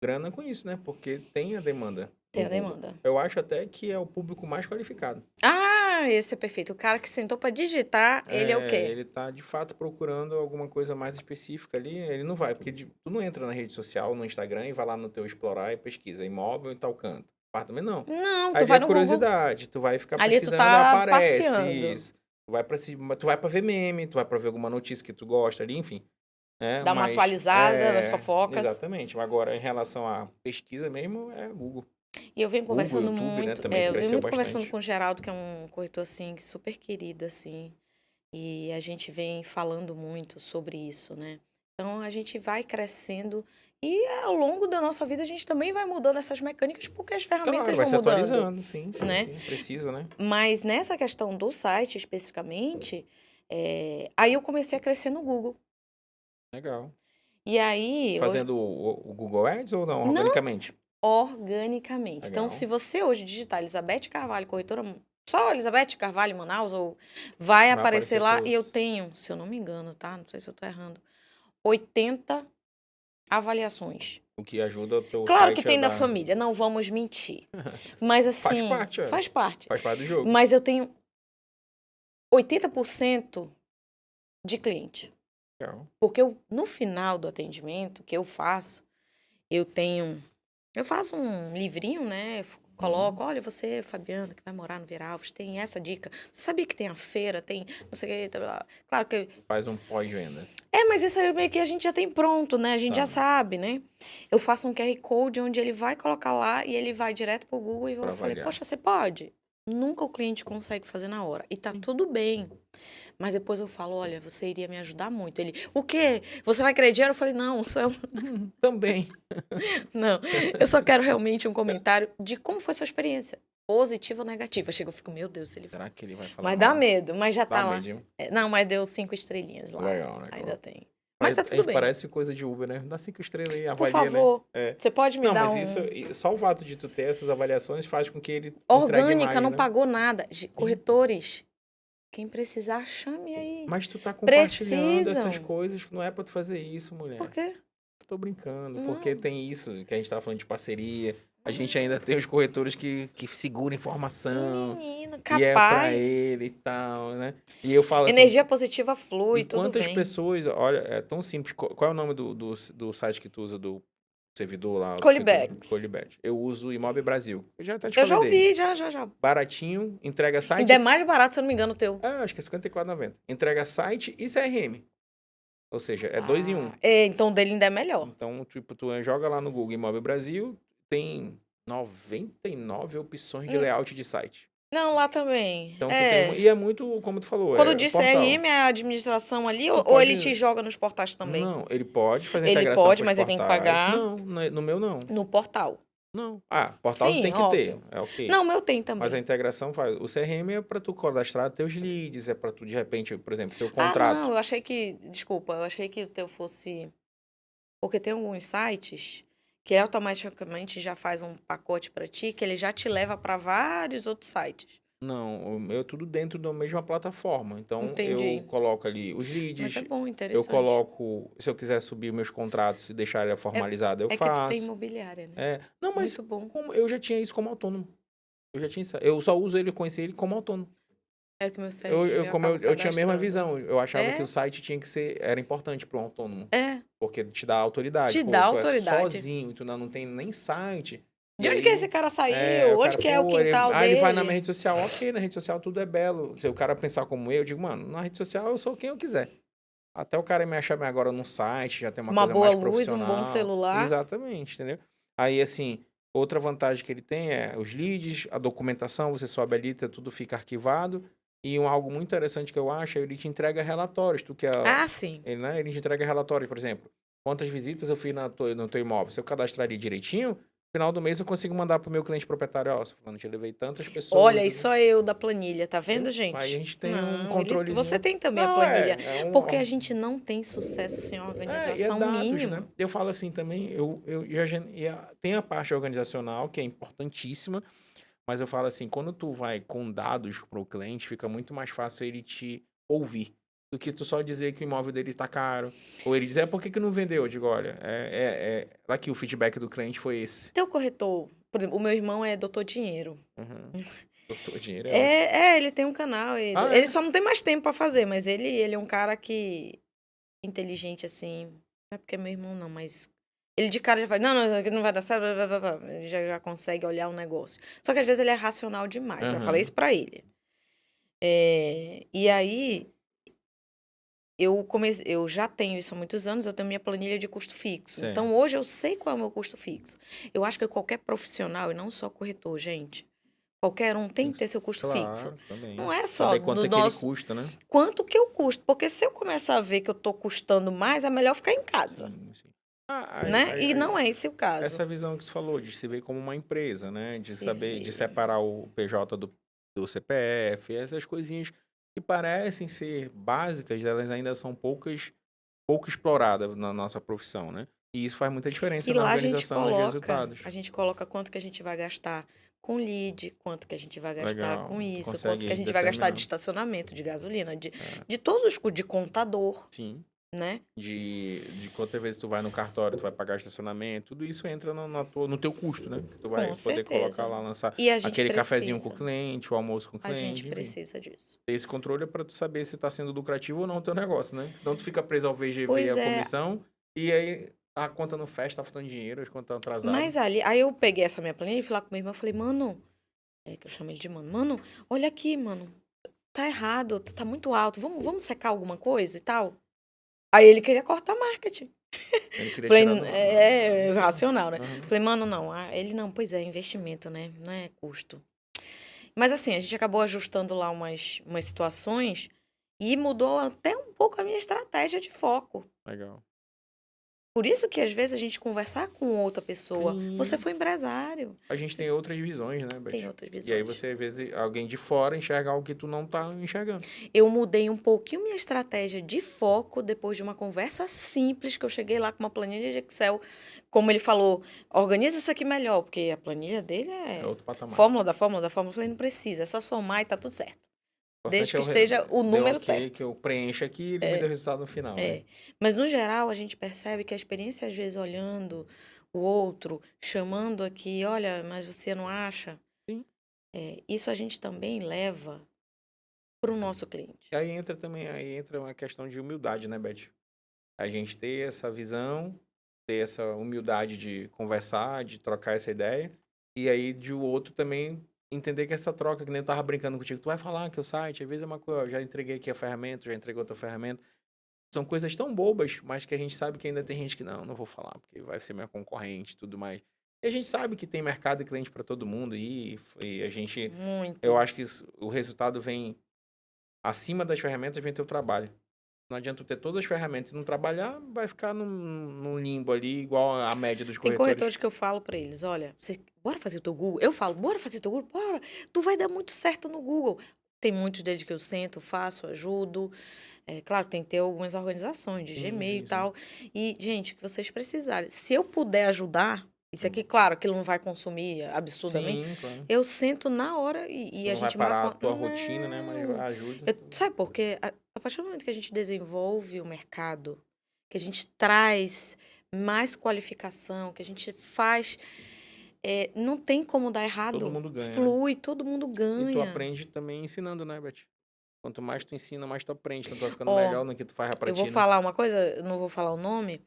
Speaker 1: grana com isso, né? Porque tem a demanda.
Speaker 2: Tem a demanda.
Speaker 1: Eu acho até que é o público mais qualificado.
Speaker 2: Ah, esse é perfeito. O cara que sentou para digitar, ele é o quê?
Speaker 1: Ele tá, de fato, procurando alguma coisa mais específica ali. Ele não vai, porque tu não entra na rede social, no Instagram, e vai lá no teu explorar e pesquisa imóvel em tal canto. Apartamento, não.
Speaker 2: Não,
Speaker 1: Aí
Speaker 2: tu vai
Speaker 1: a
Speaker 2: no
Speaker 1: curiosidade, tu vai ficar
Speaker 2: ali
Speaker 1: pesquisando,
Speaker 2: tu tá
Speaker 1: aparece
Speaker 2: passeando.
Speaker 1: isso. Tu vai pra ver meme, tu vai pra ver alguma notícia que tu gosta ali, enfim.
Speaker 2: Dá uma atualizada nas fofocas.
Speaker 1: Exatamente. Agora, em relação à pesquisa mesmo, é Google.
Speaker 2: E eu venho conversando
Speaker 1: YouTube,
Speaker 2: muito,
Speaker 1: né, também
Speaker 2: eu venho
Speaker 1: cresceu
Speaker 2: muito conversando
Speaker 1: bastante.
Speaker 2: com o Geraldo, que é um corretor, assim, super querido, assim. E a gente vem falando muito sobre isso, né? Então, a gente vai crescendo e ao longo da nossa vida a gente também vai mudando essas mecânicas porque as ferramentas
Speaker 1: Vai
Speaker 2: vão
Speaker 1: se
Speaker 2: mudando.
Speaker 1: atualizando, sim,
Speaker 2: né?
Speaker 1: sim, precisa, né?
Speaker 2: Mas nessa questão do site, especificamente, aí eu comecei a crescer no Google.
Speaker 1: Legal.
Speaker 2: E aí...
Speaker 1: Fazendo o Google Ads ou não, organicamente?
Speaker 2: Organicamente. Então, se você hoje digitar Elizabeth Carvalho, corretora, só Elizabeth Carvalho Manaus, ou vai aparecer lá, e eu tenho, se eu não me engano, tá? Não sei se eu tô errando, 80 avaliações.
Speaker 1: O que ajuda o teu
Speaker 2: Claro
Speaker 1: site
Speaker 2: que tem da família, não vamos mentir. Mas assim...
Speaker 1: Faz parte. Faz parte do jogo.
Speaker 2: Mas eu tenho 80% de cliente.
Speaker 1: Legal.
Speaker 2: Porque no final do atendimento que eu faço, eu faço um livrinho, né? Coloco, olha, você, Fabiana, que vai morar no Veralves, tem essa dica. Você sabia que tem a feira, tem não sei o que, claro que...
Speaker 1: Faz um pós-venda.
Speaker 2: Mas isso aí meio que a gente já tem pronto, né? A gente já sabe, né? Eu faço um QR Code onde ele vai colocar lá e ele vai direto pro Google e eu falei, poxa, você pode? Nunca o cliente consegue fazer na hora. E tá tudo bem. Mas depois eu falo, olha, você iria me ajudar muito. Ele, o quê? Você vai querer dinheiro? Eu falei, não, só eu...
Speaker 1: Também.
Speaker 2: Não, eu só quero realmente um comentário de como foi sua experiência. Positiva ou negativa. Chega, eu fico, meu Deus, ele
Speaker 1: Será que ele vai falar?
Speaker 2: Mas dá medo, mas já tá lá.
Speaker 1: Medo.
Speaker 2: Não, mas deu 5 estrelinhas lá.
Speaker 1: Legal.
Speaker 2: Ainda tem. Mas
Speaker 1: Mas
Speaker 2: tá
Speaker 1: a
Speaker 2: tudo
Speaker 1: gente
Speaker 2: bem.
Speaker 1: parece coisa de Uber, né? Dá 5 estrelas aí,
Speaker 2: Por
Speaker 1: avalia, né?
Speaker 2: favor,
Speaker 1: É.
Speaker 2: você pode me
Speaker 1: Não,
Speaker 2: dar
Speaker 1: mas isso, só o fato de tu ter essas avaliações faz com que ele entregue
Speaker 2: Orgânica,
Speaker 1: mais,
Speaker 2: não
Speaker 1: né?
Speaker 2: pagou nada.
Speaker 1: Sim.
Speaker 2: Corretores, quem precisar, chame aí.
Speaker 1: Mas tu tá compartilhando essas
Speaker 2: Precisam.
Speaker 1: coisas, não é pra tu fazer isso,
Speaker 2: Por
Speaker 1: mulher.
Speaker 2: quê?
Speaker 1: Tô brincando, porque
Speaker 2: Não.
Speaker 1: tem isso que a gente tava falando de parceria. A gente ainda tem os corretores que seguram informação
Speaker 2: Menino,
Speaker 1: e é pra
Speaker 2: capaz.
Speaker 1: ele e tal, né? E eu falo assim,
Speaker 2: Energia positiva
Speaker 1: e
Speaker 2: flui, tudo
Speaker 1: quantas
Speaker 2: vem.
Speaker 1: pessoas, olha, é tão simples. Qual é o nome do site que tu usa, do servidor lá, que tu,
Speaker 2: Colibets.
Speaker 1: Colibet? Eu uso o Imob Brasil. Eu já até te
Speaker 2: Eu já
Speaker 1: falei dele.
Speaker 2: ouvi, já.
Speaker 1: Baratinho, entrega
Speaker 2: Ainda é
Speaker 1: sites.
Speaker 2: mais barato, se eu não me engano, o teu.
Speaker 1: Acho que é R$ 54,90. Entrega site e CRM. Ou seja, é 2 em 1.
Speaker 2: Então o dele ainda é melhor.
Speaker 1: Então, tipo, tu joga lá no Google Imóvel Brasil, tem 99 opções de
Speaker 2: Hum,
Speaker 1: layout de site.
Speaker 2: Não, lá também.
Speaker 1: Então, tu tem. E é muito, como tu falou,
Speaker 2: Quando
Speaker 1: é
Speaker 2: diz
Speaker 1: portal.
Speaker 2: CRM, é a administração ali,
Speaker 1: Tu
Speaker 2: ou ele
Speaker 1: pode.
Speaker 2: te joga nos portais também?
Speaker 1: Não, ele pode fazer
Speaker 2: Ele
Speaker 1: integração com
Speaker 2: pode,
Speaker 1: os
Speaker 2: mas ele tem que
Speaker 1: portais.
Speaker 2: pagar
Speaker 1: Não, no meu não.
Speaker 2: no portal.
Speaker 1: Não. Ah, portal tem
Speaker 2: Sim,
Speaker 1: que ter,
Speaker 2: óbvio.
Speaker 1: é ok.
Speaker 2: Não, o meu tem
Speaker 1: Mas a
Speaker 2: também.
Speaker 1: integração faz. O CRM é para tu cadastrar teus leads, é para tu, de repente, por exemplo, teu
Speaker 2: Ah, não,
Speaker 1: contrato.
Speaker 2: eu achei que. Desculpa, eu achei que o teu fosse. Porque tem alguns sites que automaticamente já faz um pacote para ti, que ele já te leva para vários outros sites.
Speaker 1: Não, o meu é tudo dentro da mesma plataforma. Então, eu
Speaker 2: Entendi.
Speaker 1: coloco ali os
Speaker 2: Mas é
Speaker 1: leads,
Speaker 2: bom,
Speaker 1: eu
Speaker 2: interessante.
Speaker 1: coloco, se eu quiser subir meus contratos e deixar ele
Speaker 2: É,
Speaker 1: formalizado, eu
Speaker 2: é que tu tem
Speaker 1: faço.
Speaker 2: imobiliária, né?
Speaker 1: É. Não, mas
Speaker 2: Muito bom.
Speaker 1: eu já tinha isso como autônomo. Eu só uso ele, conheci ele como autônomo.
Speaker 2: É que o meu CRM eu
Speaker 1: Como
Speaker 2: acabo
Speaker 1: eu tinha a mesma
Speaker 2: cadastrando.
Speaker 1: visão. Eu achava que o
Speaker 2: É,
Speaker 1: site tinha que ser, era importante para um autônomo.
Speaker 2: é.
Speaker 1: Porque te dá autoridade.
Speaker 2: Te dá
Speaker 1: Pô, tu é
Speaker 2: autoridade.
Speaker 1: sozinho, tu não tem nem site. E
Speaker 2: De onde que esse
Speaker 1: aí,
Speaker 2: cara saiu?
Speaker 1: o
Speaker 2: Onde
Speaker 1: cara,
Speaker 2: que é o
Speaker 1: pô,
Speaker 2: quintal
Speaker 1: ele vai na minha
Speaker 2: dele?
Speaker 1: rede social, ok, na rede social tudo é belo. Se o cara pensar como eu digo, mano, na rede social eu sou quem eu quiser. Até o cara me achar agora no site, já tem uma
Speaker 2: Uma
Speaker 1: coisa
Speaker 2: boa
Speaker 1: mais
Speaker 2: luz, um bom
Speaker 1: profissional.
Speaker 2: celular.
Speaker 1: Exatamente, entendeu? Aí, assim, outra vantagem que ele tem é os leads, a documentação, você sobe ali, tudo fica arquivado. E algo muito interessante que eu acho é ele te entrega relatórios. Tu que é,
Speaker 2: Ah, sim.
Speaker 1: ele, né, ele te entrega relatórios, por exemplo. Quantas visitas eu fiz no teu imóvel? Se eu cadastrar ali direitinho, no final do mês eu consigo mandar pro meu cliente proprietário, ó, falando, te levei tantas
Speaker 2: Olha,
Speaker 1: pessoas.
Speaker 2: e só eu da planilha, tá vendo,
Speaker 1: Entendeu? Aí a
Speaker 2: gente?
Speaker 1: gente tem um
Speaker 2: Não, você
Speaker 1: controlezinho.
Speaker 2: tem também a
Speaker 1: Não,
Speaker 2: planilha.
Speaker 1: é
Speaker 2: Porque a
Speaker 1: um.
Speaker 2: gente não tem sucesso sem
Speaker 1: E é
Speaker 2: organização
Speaker 1: dados, né?
Speaker 2: mínima.
Speaker 1: Eu falo assim também, tem a parte organizacional, que é importantíssima, mas eu falo assim, quando tu vai com dados para o cliente, fica muito mais fácil ele te ouvir do que tu só dizer que o imóvel dele tá caro. Ou ele dizer, por que que não vendeu? Eu digo, olha, aqui o feedback do cliente foi esse.
Speaker 2: Teu corretor, por exemplo, o meu irmão é doutor dinheiro.
Speaker 1: Uhum. Doutor, dinheiro é ótimo.
Speaker 2: Ele tem um canal.
Speaker 1: Ah,
Speaker 2: Ele
Speaker 1: é?
Speaker 2: só não tem mais tempo pra fazer, mas ele é um cara que. Inteligente assim. Não é porque é meu irmão, não, mas. Ele de cara já fala, não, isso aqui não vai dar certo, blá, blá, blá, blá. Ele já consegue olhar o negócio. Só que às vezes ele é racional demais. Já falei
Speaker 1: Aham.
Speaker 2: isso pra ele. E aí, eu já tenho isso há muitos anos, eu tenho minha planilha de custo fixo.
Speaker 1: Certo.
Speaker 2: Então, hoje eu sei qual é o meu custo fixo. Eu acho que qualquer profissional, e não só corretor, gente, qualquer um tem que ter seu custo fixo.
Speaker 1: Claro, também.
Speaker 2: Não é só
Speaker 1: Saber quanto
Speaker 2: do
Speaker 1: é que ele
Speaker 2: nosso.
Speaker 1: custa, né?
Speaker 2: Quanto que eu custo? Porque se eu começar a ver que eu tô custando mais, é melhor ficar em casa,
Speaker 1: Sim, sim. Ah,
Speaker 2: né? E não é esse o caso.
Speaker 1: essa visão que você falou, de se ver como uma empresa, né? De
Speaker 2: Se
Speaker 1: saber, de
Speaker 2: vê.
Speaker 1: separar o PJ do CPF, essas coisinhas que parecem ser básicas, elas ainda são pouco exploradas na nossa profissão, né? E isso faz muita diferença
Speaker 2: E
Speaker 1: na
Speaker 2: lá
Speaker 1: organização dos
Speaker 2: a
Speaker 1: resultados.
Speaker 2: gente coloca quanto que a gente vai gastar com lead, quanto que a gente vai gastar
Speaker 1: Legal,
Speaker 2: com
Speaker 1: tu
Speaker 2: isso, quanto que a
Speaker 1: consegue
Speaker 2: gente vai gastar de
Speaker 1: determinar.
Speaker 2: estacionamento, de gasolina, de,
Speaker 1: É,
Speaker 2: de todos os custos, de contador,
Speaker 1: sim.
Speaker 2: né?
Speaker 1: De quantas vezes tu vai no cartório, tu vai pagar estacionamento, tudo isso entra no teu custo, né? Que tu vai
Speaker 2: Com
Speaker 1: poder colocar
Speaker 2: certeza.
Speaker 1: lá, lançar
Speaker 2: E a gente
Speaker 1: aquele cafezinho com o
Speaker 2: precisa.
Speaker 1: cliente, o almoço com o
Speaker 2: A gente
Speaker 1: cliente, enfim.
Speaker 2: precisa disso.
Speaker 1: Ter esse controle é para tu saber se tá sendo lucrativo ou não o teu negócio, né? Senão tu fica preso ao VGV,
Speaker 2: Pois
Speaker 1: à
Speaker 2: é,
Speaker 1: comissão, e aí a conta não fecha, tá faltando dinheiro, as contas estão atrasadas.
Speaker 2: mas ali, aí eu peguei essa minha planilha e fui lá com meu irmão e falei, mano, que eu chamo ele de mano, mano, olha aqui, mano, tá errado, tá muito alto, vamos secar alguma coisa e tal? Aí ele queria cortar marketing.
Speaker 1: Ele queria
Speaker 2: Falei,
Speaker 1: tirar
Speaker 2: é
Speaker 1: não tem.
Speaker 2: racional, né?
Speaker 1: Aham.
Speaker 2: Falei, mano, não. Ele, não, pois é, investimento, né? Não é custo. Mas assim, a gente acabou ajustando lá umas situações e mudou até um pouco a minha estratégia de foco.
Speaker 1: Legal.
Speaker 2: Por isso que, às vezes, a gente conversar com outra pessoa, você
Speaker 1: Sim.
Speaker 2: foi empresário,
Speaker 1: A gente tem outras visões, né,
Speaker 2: tem
Speaker 1: Beth?
Speaker 2: outras
Speaker 1: E aí
Speaker 2: visões.
Speaker 1: você, às vezes, alguém de fora enxerga algo que tu não tá enxergando.
Speaker 2: Eu mudei um pouquinho minha estratégia de foco depois de uma conversa simples, que eu cheguei lá com uma planilha de Excel, como ele falou, organiza isso aqui melhor, porque a planilha dele
Speaker 1: É
Speaker 2: é
Speaker 1: outro patamar.
Speaker 2: fórmula da fórmula da fórmula. Eu falei, não precisa, é só somar e tá tudo certo.
Speaker 1: O
Speaker 2: Desde
Speaker 1: importante é
Speaker 2: que esteja o
Speaker 1: deu
Speaker 2: número
Speaker 1: ok, que
Speaker 2: certo.
Speaker 1: eu preencha aqui e ele me deu o resultado no final, né?
Speaker 2: É. Mas, no geral, a gente percebe que a experiência, às vezes, olhando o outro, chamando aqui, olha, mas você não acha?
Speaker 1: Sim.
Speaker 2: Isso a gente também leva para o nosso cliente.
Speaker 1: E aí entra uma questão de humildade, né, Beth? A gente ter essa visão, ter essa humildade de conversar, de trocar essa ideia, e aí de o outro também entender que essa troca, que nem eu tava brincando contigo, tu vai falar que o site, às vezes é uma coisa, ó, já entreguei aqui a ferramenta, já entreguei outra ferramenta. São coisas tão bobas, mas que a gente sabe que ainda tem gente que não vou falar, porque vai ser minha concorrente e tudo mais. E a gente sabe que tem mercado e cliente para todo mundo e a gente, eu
Speaker 2: Muito.
Speaker 1: acho que o resultado vem acima das ferramentas, vem teu trabalho. Não adianta tu ter todas as ferramentas e não trabalhar, vai ficar num limbo ali, igual a média dos
Speaker 2: Tem
Speaker 1: corretores.
Speaker 2: corretores que eu falo para eles, olha, bora fazer o teu Google. Eu falo, bora fazer o teu Google, bora. Tu vai dar muito certo no Google. Tem muitos deles que eu sento, faço, ajudo. Claro, tem que ter algumas organizações de
Speaker 1: Sim,
Speaker 2: Gmail e
Speaker 1: sim, sim.
Speaker 2: tal. E, gente, o que vocês precisarem. Se eu puder ajudar, isso aqui,
Speaker 1: Hum.
Speaker 2: claro, aquilo não vai consumir absurdamente.
Speaker 1: Sim, claro.
Speaker 2: Eu sento na hora e
Speaker 1: Tu
Speaker 2: a
Speaker 1: não vai
Speaker 2: gente marca
Speaker 1: parar a
Speaker 2: uma...
Speaker 1: tua rotina, né? Mas
Speaker 2: Não.
Speaker 1: ajuda.
Speaker 2: Sabe por quê? A partir do momento que a gente desenvolve o mercado, que a gente traz mais qualificação, que a gente faz, não tem como dar
Speaker 1: Todo
Speaker 2: errado.
Speaker 1: mundo ganha, né?
Speaker 2: Flui, todo mundo
Speaker 1: E tu
Speaker 2: ganha.
Speaker 1: aprende também ensinando, né, Beth? Quanto mais tu ensina, mais tu aprende. Então tu vai ficando
Speaker 2: Ó,
Speaker 1: melhor no que tu faz pra
Speaker 2: eu vou
Speaker 1: ti, né?
Speaker 2: falar uma coisa, eu não vou falar o nome.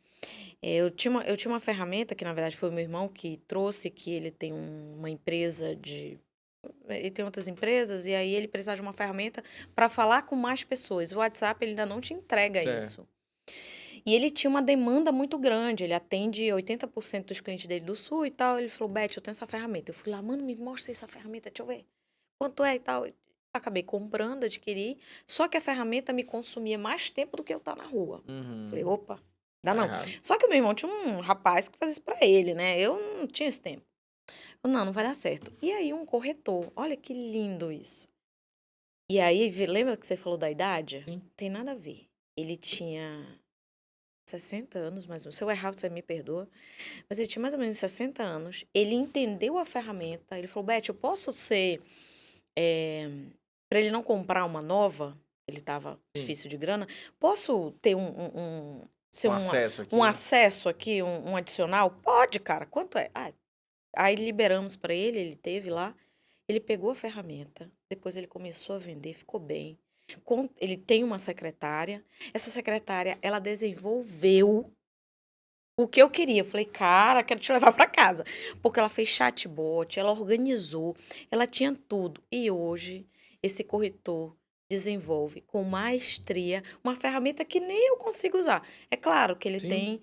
Speaker 2: Eu tinha uma ferramenta que, na verdade, foi o meu irmão que trouxe, que ele tem uma empresa de... Ele tem outras empresas, e aí ele precisava de uma ferramenta para falar com mais pessoas. O WhatsApp, ele ainda não te entrega
Speaker 1: Certo.
Speaker 2: isso. E ele tinha uma demanda muito grande, ele atende 80% dos clientes dele do Sul e tal. Ele falou, Beth, eu tenho essa ferramenta. Eu fui lá, mano, me mostra essa ferramenta, deixa eu ver. Quanto é e tal. Acabei comprando, adquiri. Só que a ferramenta me consumia mais tempo do que eu estar na rua. Falei,
Speaker 1: Uhum.
Speaker 2: opa, dá
Speaker 1: Tá
Speaker 2: não.
Speaker 1: errado.
Speaker 2: Só que o meu irmão tinha um rapaz que fazia isso pra ele, né? Eu não tinha esse tempo. Não vai dar certo. E aí um corretor, olha que lindo isso. E aí, lembra que você falou da idade?
Speaker 1: Sim.
Speaker 2: Tem nada a ver. Ele tinha 60 anos, mas se eu errar, você me perdoa. Mas ele tinha mais ou menos 60 anos. Ele entendeu a ferramenta. Ele falou, Beth, eu posso ser... para ele não comprar uma nova, ele estava difícil de grana, posso ter ser
Speaker 1: Acesso aqui,
Speaker 2: um
Speaker 1: né?
Speaker 2: acesso aqui, um adicional? Pode, cara. Quanto é? Aí liberamos para ele, ele teve lá. Ele pegou a ferramenta, depois ele começou a vender, ficou bem. Ele tem uma secretária. Essa secretária, ela desenvolveu o que eu queria. Eu falei, cara, quero te levar para casa. Porque ela fez chatbot, ela organizou, ela tinha tudo. E hoje, esse corretor desenvolve com maestria uma ferramenta que nem eu consigo usar. É claro que
Speaker 1: Sim.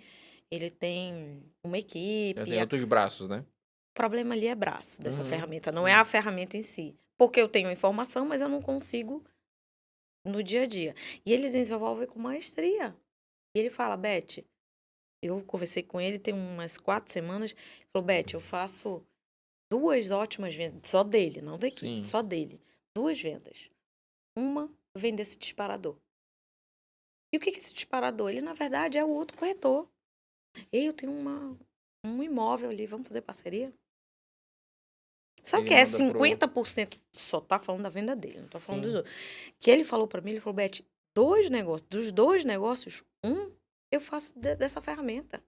Speaker 2: ele tem uma
Speaker 1: Já
Speaker 2: equipe.
Speaker 1: tem outros braços, né?
Speaker 2: O problema ali é braço dessa
Speaker 1: Uhum.
Speaker 2: ferramenta, não é a ferramenta em si. Porque eu tenho informação, mas eu não consigo no dia a dia. E ele desenvolve com maestria. E ele fala, Beth, eu conversei com ele tem umas 4 semanas. Ele falou, Beth, eu faço 2 ótimas vendas, só dele, não da equipe,
Speaker 1: Sim.
Speaker 2: só dele. 2 vendas. Uma, vender esse disparador. E o que é esse disparador? Ele, na verdade, é o outro corretor. Ei, eu tenho um imóvel ali, vamos fazer parceria? Sabe o
Speaker 1: Ele
Speaker 2: que é
Speaker 1: manda pro...
Speaker 2: 50%? Só tá falando da venda dele, não tô falando dos
Speaker 1: Sim.
Speaker 2: outros. Que ele falou pra mim, ele falou, Beth, 2 negócios, dos 2 negócios, eu faço dessa ferramenta.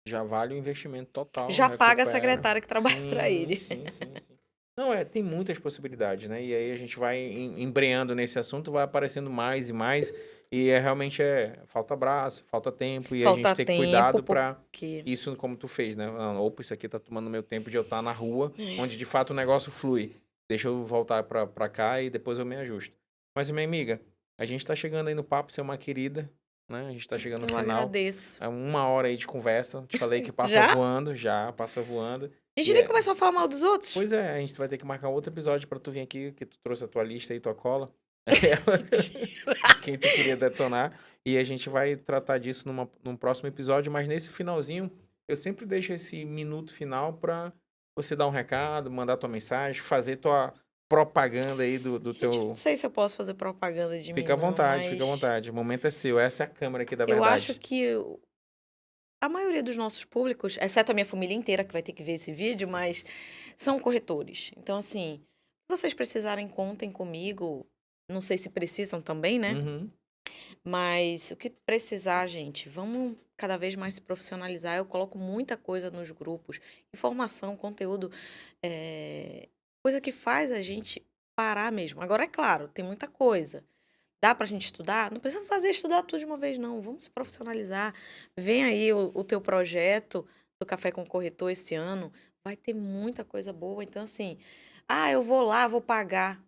Speaker 1: Já vale o investimento total,
Speaker 2: Já paga a
Speaker 1: recupera.
Speaker 2: secretária que trabalha pra
Speaker 1: Sim,
Speaker 2: ele.
Speaker 1: sim, sim, sim. Não, tem muitas possibilidades, né? E aí a gente vai embreando nesse assunto, vai aparecendo mais e mais. E realmente falta braço, falta tempo. E a gente
Speaker 2: Falta
Speaker 1: tem que
Speaker 2: tempo,
Speaker 1: cuidado pra
Speaker 2: porque...
Speaker 1: isso, como tu fez, né? Não, opa, isso aqui tá tomando meu tempo de eu estar na rua, onde de fato o negócio flui. Deixa eu voltar pra cá e depois eu me ajusto. Mas, minha amiga, a gente tá chegando aí no papo, você é uma querida, né? A gente tá chegando no
Speaker 2: Eu
Speaker 1: final.
Speaker 2: agradeço.
Speaker 1: É 1 hora aí de conversa. Te falei que passa
Speaker 2: Já?
Speaker 1: voando, já passa voando.
Speaker 2: A
Speaker 1: E
Speaker 2: gente nem começou a falar mal dos outros?
Speaker 1: pois é, a gente vai ter que marcar outro episódio pra tu vir aqui, que tu trouxe a tua lista aí, tua cola. Quem tu queria detonar. E a gente vai tratar disso num próximo episódio, mas nesse finalzinho, eu sempre deixo esse minuto final pra você dar um recado, mandar tua mensagem, fazer tua propaganda aí do
Speaker 2: Gente, eu não
Speaker 1: teu...
Speaker 2: sei se eu posso fazer propaganda de mim,
Speaker 1: Fica à
Speaker 2: não,
Speaker 1: vontade, fica à
Speaker 2: mas
Speaker 1: vontade. O momento é seu, essa é a câmera aqui da
Speaker 2: eu acho
Speaker 1: verdade.
Speaker 2: que a maioria dos nossos públicos, exceto a minha família inteira que vai ter que ver esse vídeo, mas são corretores. Então, assim, se vocês precisarem, contem comigo. Não sei se precisam também, né?
Speaker 1: Uhum.
Speaker 2: Mas o que precisar, gente, vamos cada vez mais se profissionalizar. Eu coloco muita coisa nos grupos, informação, conteúdo, coisa que faz a gente parar mesmo. Agora, é claro, tem muita coisa. Dá pra gente estudar? Não precisa fazer estudar tudo de uma vez, não. Vamos se profissionalizar. Vem aí o teu projeto do Café com Corretor esse ano. Vai ter muita coisa boa. Então, assim, eu vou lá, vou pagar.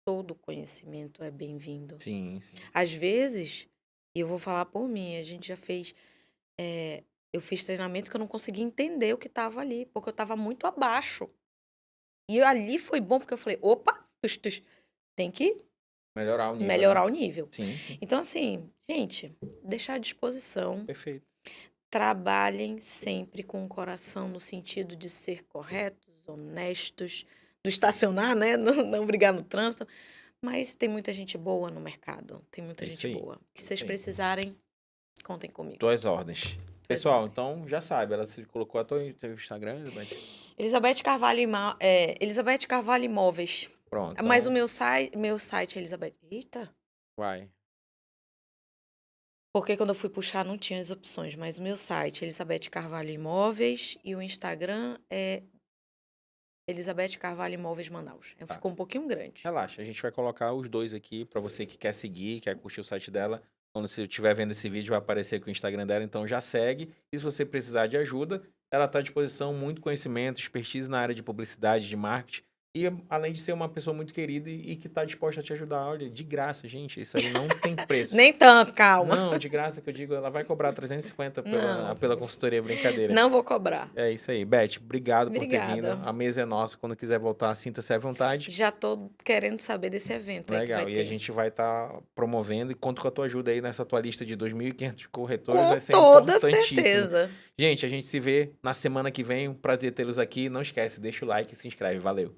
Speaker 2: Todo conhecimento é bem-vindo.
Speaker 1: Sim, sim.
Speaker 2: Às vezes, e eu vou falar por mim, a gente já fez. Eu fiz treinamento que eu não conseguia entender o que estava ali, porque eu estava muito abaixo. E ali foi bom, porque eu falei: opa, tem que
Speaker 1: Melhorar o nível,
Speaker 2: melhorar
Speaker 1: né?
Speaker 2: o nível.
Speaker 1: Sim, sim.
Speaker 2: Então, assim, gente, deixar à disposição.
Speaker 1: Perfeito.
Speaker 2: Trabalhem sempre com o coração no sentido de ser corretos, honestos, do estacionar, né? Não brigar no trânsito. Mas tem muita gente boa no mercado. Tem muita
Speaker 1: Isso
Speaker 2: gente
Speaker 1: aí.
Speaker 2: boa. Que vocês
Speaker 1: Isso aí.
Speaker 2: precisarem, contem comigo.
Speaker 1: Tuas ordens.
Speaker 2: Tuas
Speaker 1: Pessoal,
Speaker 2: ordens.
Speaker 1: então já sabe, ela se colocou a teu Instagram, Elizabeth?
Speaker 2: Elizabeth Carvalho, Elizabeth Carvalho Imóveis.
Speaker 1: Pronto.
Speaker 2: Mas o
Speaker 1: Então,
Speaker 2: meu site é Elizabeth. Eita!
Speaker 1: vai.
Speaker 2: Porque quando eu fui puxar não tinha as opções. Mas o meu site é Elizabeth Carvalho Imóveis e o Instagram é Elizabeth Carvalho Imóveis Manaus.
Speaker 1: Tá.
Speaker 2: Ficou um pouquinho grande.
Speaker 1: Relaxa, a gente vai colocar os dois aqui pra você que quer seguir, quer curtir o site dela. Quando você estiver vendo esse vídeo, vai aparecer aqui o Instagram dela, então já segue. E se você precisar de ajuda, ela está à disposição, muito conhecimento, expertise na área de publicidade, de marketing. E além de ser uma pessoa muito querida e que está disposta a te ajudar, olha, de graça, gente, isso aí não tem preço.
Speaker 2: Nem tanto, calma.
Speaker 1: Não, de graça que eu digo, ela vai cobrar 350
Speaker 2: Não.
Speaker 1: pela consultoria, brincadeira.
Speaker 2: Não vou cobrar.
Speaker 1: É isso aí. Beth, obrigado por ter vindo.
Speaker 2: Obrigada.
Speaker 1: A mesa é nossa, quando quiser voltar, sinta-se à vontade.
Speaker 2: Já tô querendo saber desse evento aí que
Speaker 1: Legal,
Speaker 2: vai
Speaker 1: e a
Speaker 2: ter.
Speaker 1: gente vai estar promovendo e conto com a tua ajuda aí nessa tua lista de 2.500 corretores,
Speaker 2: Com
Speaker 1: vai ser
Speaker 2: toda
Speaker 1: importantíssimo.
Speaker 2: certeza.
Speaker 1: Gente, a gente se vê na semana que vem, um prazer tê-los aqui. Não esquece, deixa o like e se inscreve. Valeu!